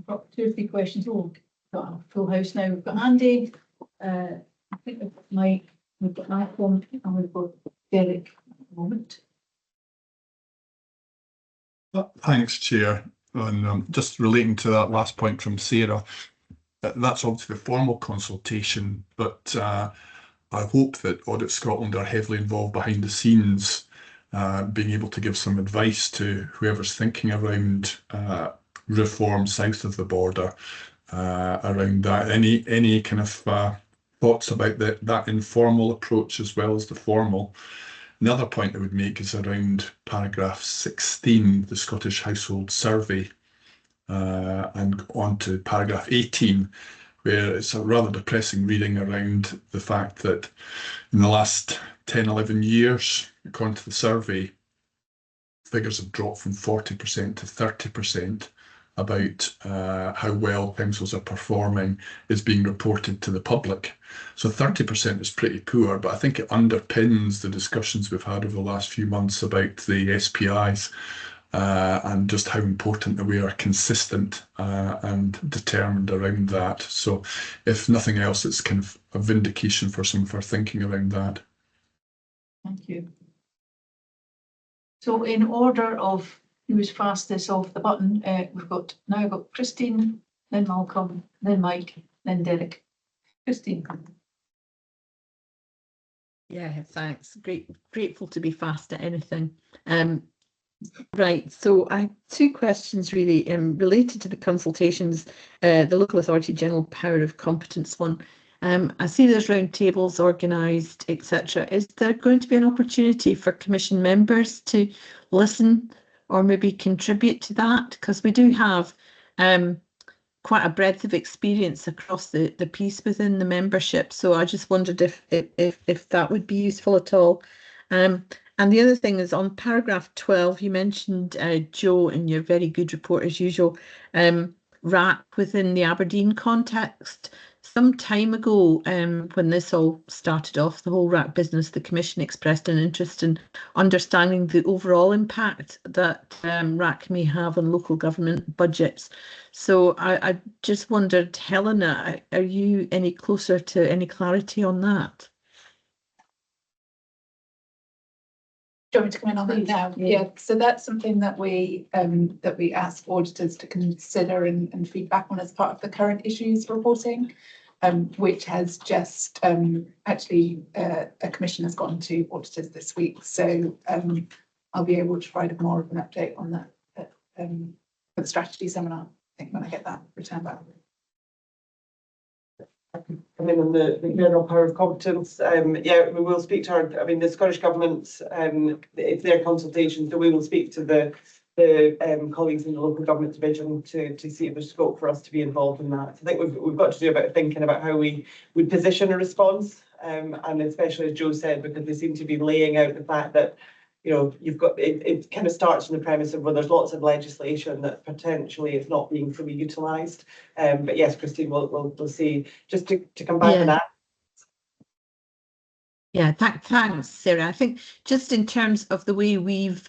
got 2 or 3 questions. Oh, we've got a full house now. We've got Andy, I think we've got Mike, we've got Malcolm, and we've got Derek at the moment. Thanks, Chair. And just relating to that last point from Sarah, that's obviously the formal consultation, but I hope that Audit Scotland are heavily involved behind the scenes, being able to give some advice to whoever's thinking around reform south of the border around that. Any kind of thoughts about that informal approach as well as the formal. And the other point I would make is around paragraph 16, the Scottish Household Survey, and on to paragraph 18, where it's a rather depressing reading around the fact that in the last 10, 11 years, according to the survey, figures have dropped from 40% to 30% about how well councils are performing is being reported to the public. So 30% is pretty poor, but I think it underpins the discussions we've had over the last few months about the SPIs and just how important that we are consistent and determined around that. So if nothing else, it's kind of a vindication for some of our thinking around that. Thank you. So in order of who's fastest off the button, we've now got Christine, then Malcolm, then Mike, then Derek. Christine. Yeah, thanks. Grateful to be fast at anything. Right, so I have two questions really related to the consultations, the Local Authority General Power of Competence one. I see there's round tables organised, etc. Is there going to be an opportunity for Commission members to listen or maybe contribute to that? Because we do have quite a breadth of experience across the piece within the membership. So I just wondered if that would be useful at all. And the other thing is on paragraph 12, you mentioned, Joe, in your very good report as usual, RAC within the Aberdeen context. Some time ago, when this all started off, the whole RAC business, the Commission expressed an interest in understanding the overall impact that RAC may have on local government budgets. So I just wondered, Helena, are you any closer to any clarity on that? Do you want me to come in on that now? Yeah, so that's something that we ask auditors to consider and feedback on as part of the current issues reporting, which has just actually a commission has gone to auditors this week. So I'll be able to provide more of an update on that for the strategy seminar, I think, when I get that return back. I mean, on the general power of competence, yeah, we will speak to our, I mean, the Scottish Government, it's their consultation, so we will speak to the colleagues in the local government division to see if there's scope for us to be involved in that. I think we've got to do a bit of thinking about how we would position a response, and especially as Joe said, because they seem to be laying out the fact that, you know, you've got, it kind of starts from the premise of, well, there's lots of legislation that potentially is not being fully utilised. But yes, Christine, we'll see. Just to come back on that. Yeah, thanks, Sarah. I think just in terms of the way we've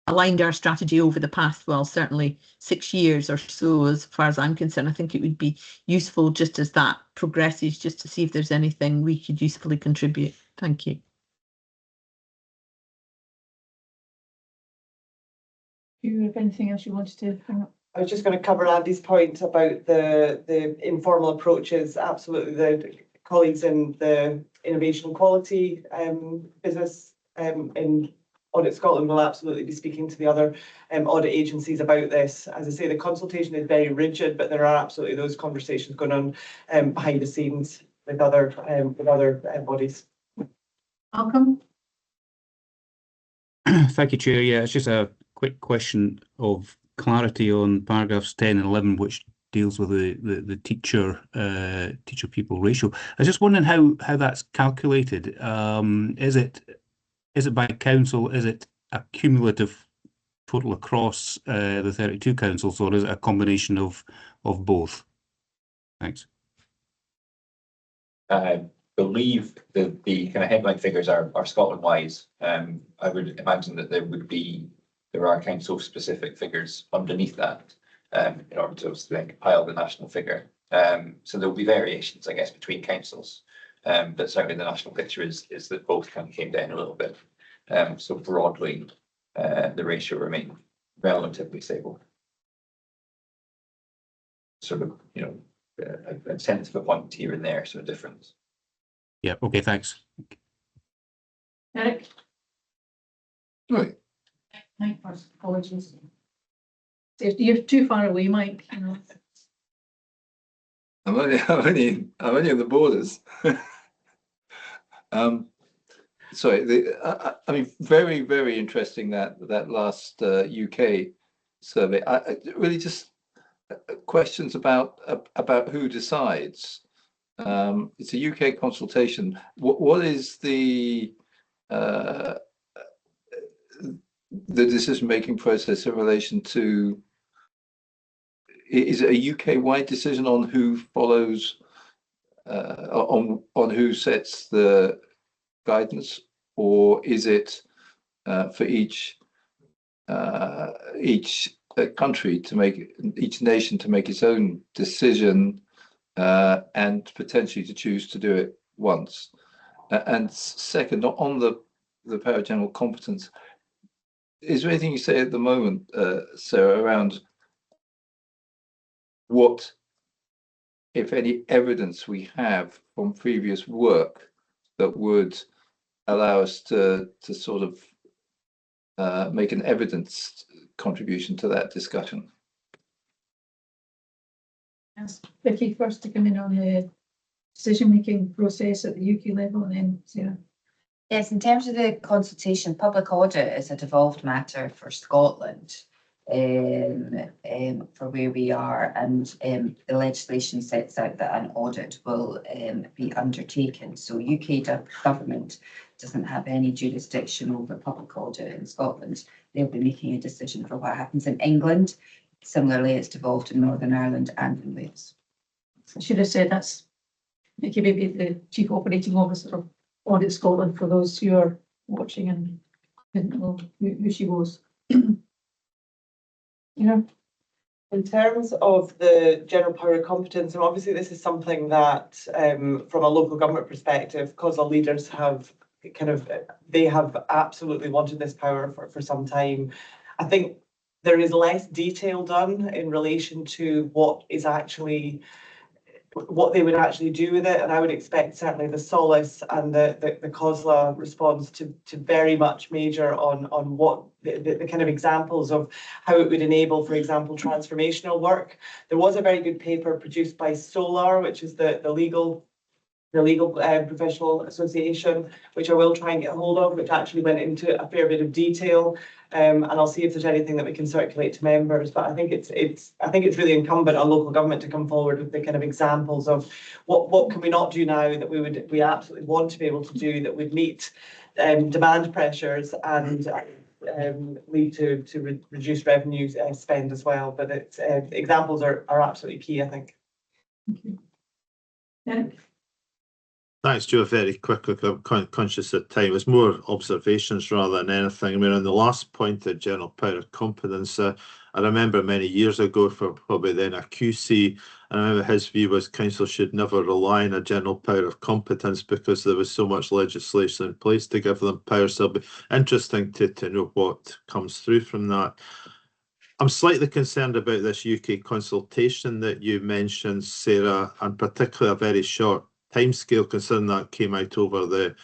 aligned our strategy over the past, well, certainly 6 years or so, as far as I'm concerned, I think it would be useful just as that progresses, just to see if there's anything we could usefully contribute. Thank you. Do you have anything else you wanted to bring up? I was just going to cover Andy's point about the informal approaches. Absolutely, the colleagues in the innovation quality business in Audit Scotland will absolutely be speaking to the other audit agencies about this. As I say, the consultation is very rigid, but there are absolutely those conversations going on behind the scenes with other bodies. Malcolm? Thank you, Chair. Yeah, it's just a quick question of clarity on paragraphs 10 and 11, which deals with the teacher pupil ratio. I was just wondering how that's calculated. Is it by council? Is it a cumulative total across the 32 councils, or is it a combination of both? Thanks. I believe the kind of headline figures are Scotland-wise. I would imagine that there are council specific figures underneath that in order to then compile the national figure. So there will be variations, I guess, between councils. But certainly the national picture is that both kind of came down a little bit. So broadly, the ratio remained relatively stable. Sort of, you know, a tenth of a point here and there, so a difference. Yeah, okay, thanks. Eric? Right. Mike, apologies. You're too far away, Mike. I'm only in the borders. Sorry, I mean, very, very interesting that last UK survey. I really just questions about who decides. It's a UK consultation. What is the decision-making process in relation to? Is it a UK-wide decision on who follows, on who sets the guidance, or is it for each country to make, each nation to make its own decision and potentially to choose to do it once? And second, on the power of general competence, is there anything you say at the moment, Sarah, around what, if any, evidence we have from previous work that would allow us to sort of make an evidence contribution to that discussion? Yes, Vicky first to come in on the decision-making process at the UK level, and then Sarah. Yes, in terms of the consultation, public audit is a devolved matter for Scotland, for where we are, and the legislation sets out that an audit will be undertaken. So UK government doesn't have any jurisdiction over public audit in Scotland. They'll be making a decision for what happens in England. Similarly, it's devolved in Northern Ireland and in Wales. I should have said that's Vicky, maybe the Chief Operating Officer of Audit Scotland, for those who are watching and didn't know who she was. Yeah. In terms of the general power of competence, and obviously this is something that, from a local government perspective, COSL leaders have they have absolutely wanted this power for some time. I think there is less detail done in relation to what they would actually do with it, and I would expect certainly the Solace and the COSLA response to very much major on what the kind of examples of how it would enable, for example, transformational work. There was a very good paper produced by SOLAR, which is the legal professional association, which I will try and get hold of, which actually went into a fair bit of detail. And I'll see if there's anything that we can circulate to members. But I think it's really incumbent on local government to come forward with the kind of examples of what can we not do now that we absolutely want to be able to do that would meet demand pressures and lead to reduced revenue spend as well. But examples are absolutely key, I think. Yeah. Thanks, Joe. Very quickly, I'm conscious of time. It's more observations rather than anything. I mean, on the last point of general power of competence, I remember many years ago for probably then a QC, and I remember his view was council should never rely on a general power of competence because there was so much legislation in place to give them power. So it'll be interesting to know what comes through from that. I'm slightly concerned about this UK consultation that you mentioned, Sarah, and particularly a very short timescale, considering that came out over the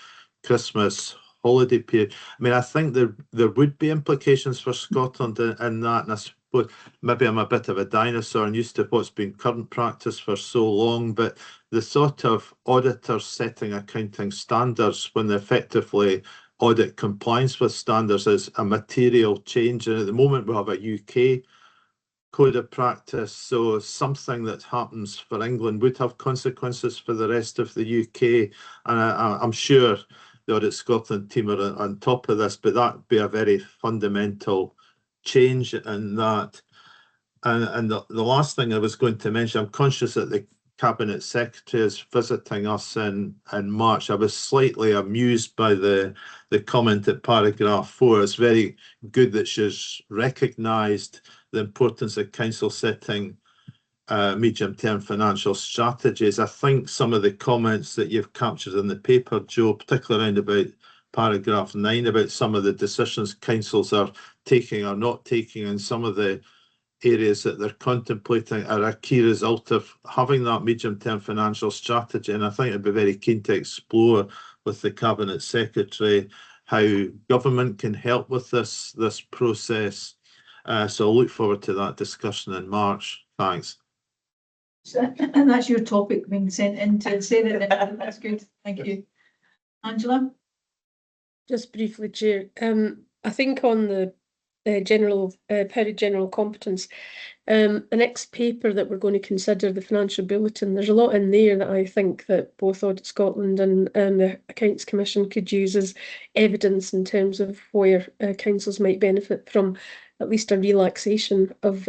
Christmas holiday period. I mean, I think there would be implications for Scotland in that, and I suppose maybe I'm a bit of a dinosaur and used to what's been current practice for so long, but the sort of auditors setting accounting standards when they effectively audit compliance with standards is a material change, and at the moment we have a UK code of practice, so something that happens for England would have consequences for the rest of the UK, and I'm sure the Audit Scotland team are on top of this, but that would be a very fundamental change in that. And the last thing I was going to mention, I'm conscious that the Cabinet Secretary is visiting us in March. I was slightly amused by the comment at paragraph 4. It's very good that she's recognised the importance of council setting medium-term financial strategies. I think some of the comments that you've captured in the paper, Joe, particularly around about paragraph 9, about some of the decisions councils are taking or not taking, and some of the areas that they're contemplating are a key result of having that medium-term financial strategy. And I think I'd be very keen to explore with the Cabinet Secretary how government can help with this process. So I'll look forward to that discussion in March. Thanks. So, and that's your topic being sent in to say that. That's good. Thank you. Angela? Just briefly, Chair, I think on the general, Perry General Competence, the next paper that we're going to consider, the financial bulletin, there's a lot in there that I think that both Audit Scotland and the Accounts Commission could use as evidence in terms of where councils might benefit from at least a relaxation of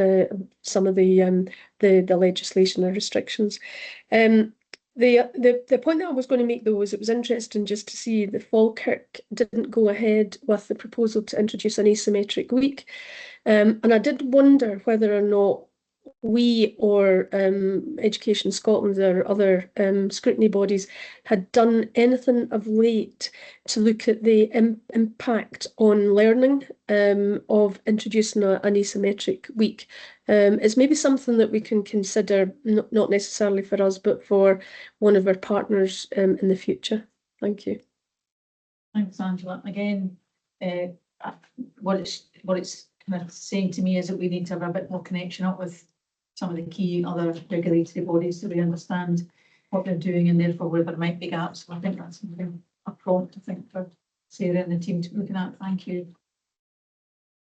some of the legislation or restrictions. The point that I was going to make, though, was it was interesting just to see that Falkirk didn't go ahead with the proposal to introduce an asymmetric week. And I did wonder whether or not we or Education Scotland or other scrutiny bodies had done anything of late to look at the impact on learning of introducing an asymmetric week. It's maybe something that we can consider, not necessarily for us, but for one of our partners in the future. Thank you. Thanks, Angela. Again, what it's kind of saying to me is that we need to have a bit more connection up with some of the key other regulatory bodies so we understand what they're doing and therefore where there might be gaps. So I think that's a prompt, I think, for Sarah and the team to be looking at. Thank you.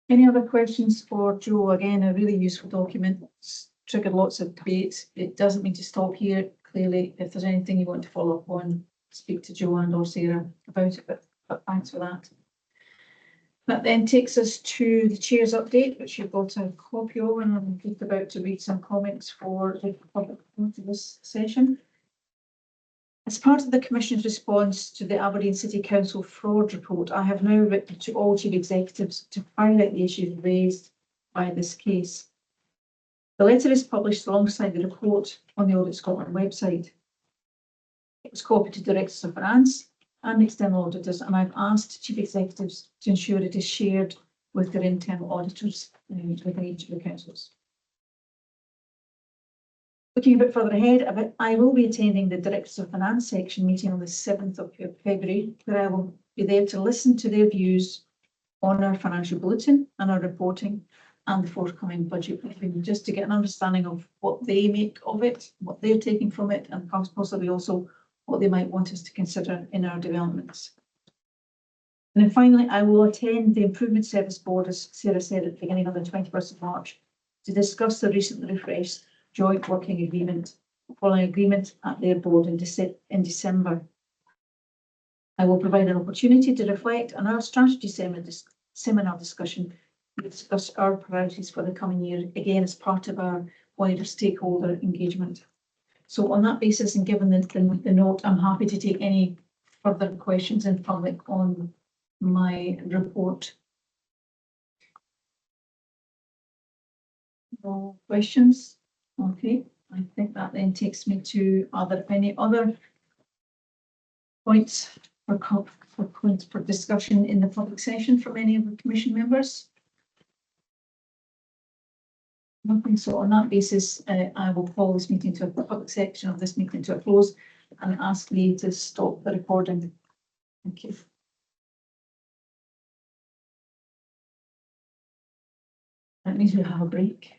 Any other questions for Joe? Again, a really useful document. It's triggered lots of debates. It doesn't mean to stop here. Clearly, if there's anything you want to follow up on, speak to Joe and or Sarah about it, but thanks for that. That then takes us to the Chair's update, which you've got a copy of, and I'm just about to read some comments for the public to this session. As part of the Commission's response to the Aberdeen City Council fraud report, I have now written to all Chief Executives to highlight the issues raised by this case. The letter is published alongside the report on the Audit Scotland website. It was copied to Directors of Finance and external auditors, and I've asked Chief Executives to ensure it is shared with their internal auditors within each of the councils. Looking a bit further ahead, I will be attending the Directors of Finance section meeting on the 7th of February, where I will be there to listen to their views on our financial bulletin and our reporting and the forthcoming budget briefing, just to get an understanding of what they make of it, what they're taking from it, and possibly also what they might want us to consider in our developments. And then finally, I will attend the Improvement Service Board, as Sarah said, at the beginning of the 21st of March, to discuss the recently refreshed joint working agreement, following agreement at their board in December. I will provide an opportunity to reflect on our strategy seminar discussion and discuss our priorities for the coming year, again as part of our wider stakeholder engagement. So on that basis, and given the note, I'm happy to take any further questions in public on my report. No questions? Okay, I think that then takes me to, are there any other points for discussion in the public session from any of the Commission members? Nothing. So on that basis, I will call this meeting to the public section of this meeting to a close and ask Lee to stop the recording. Thank you. That means we have a break.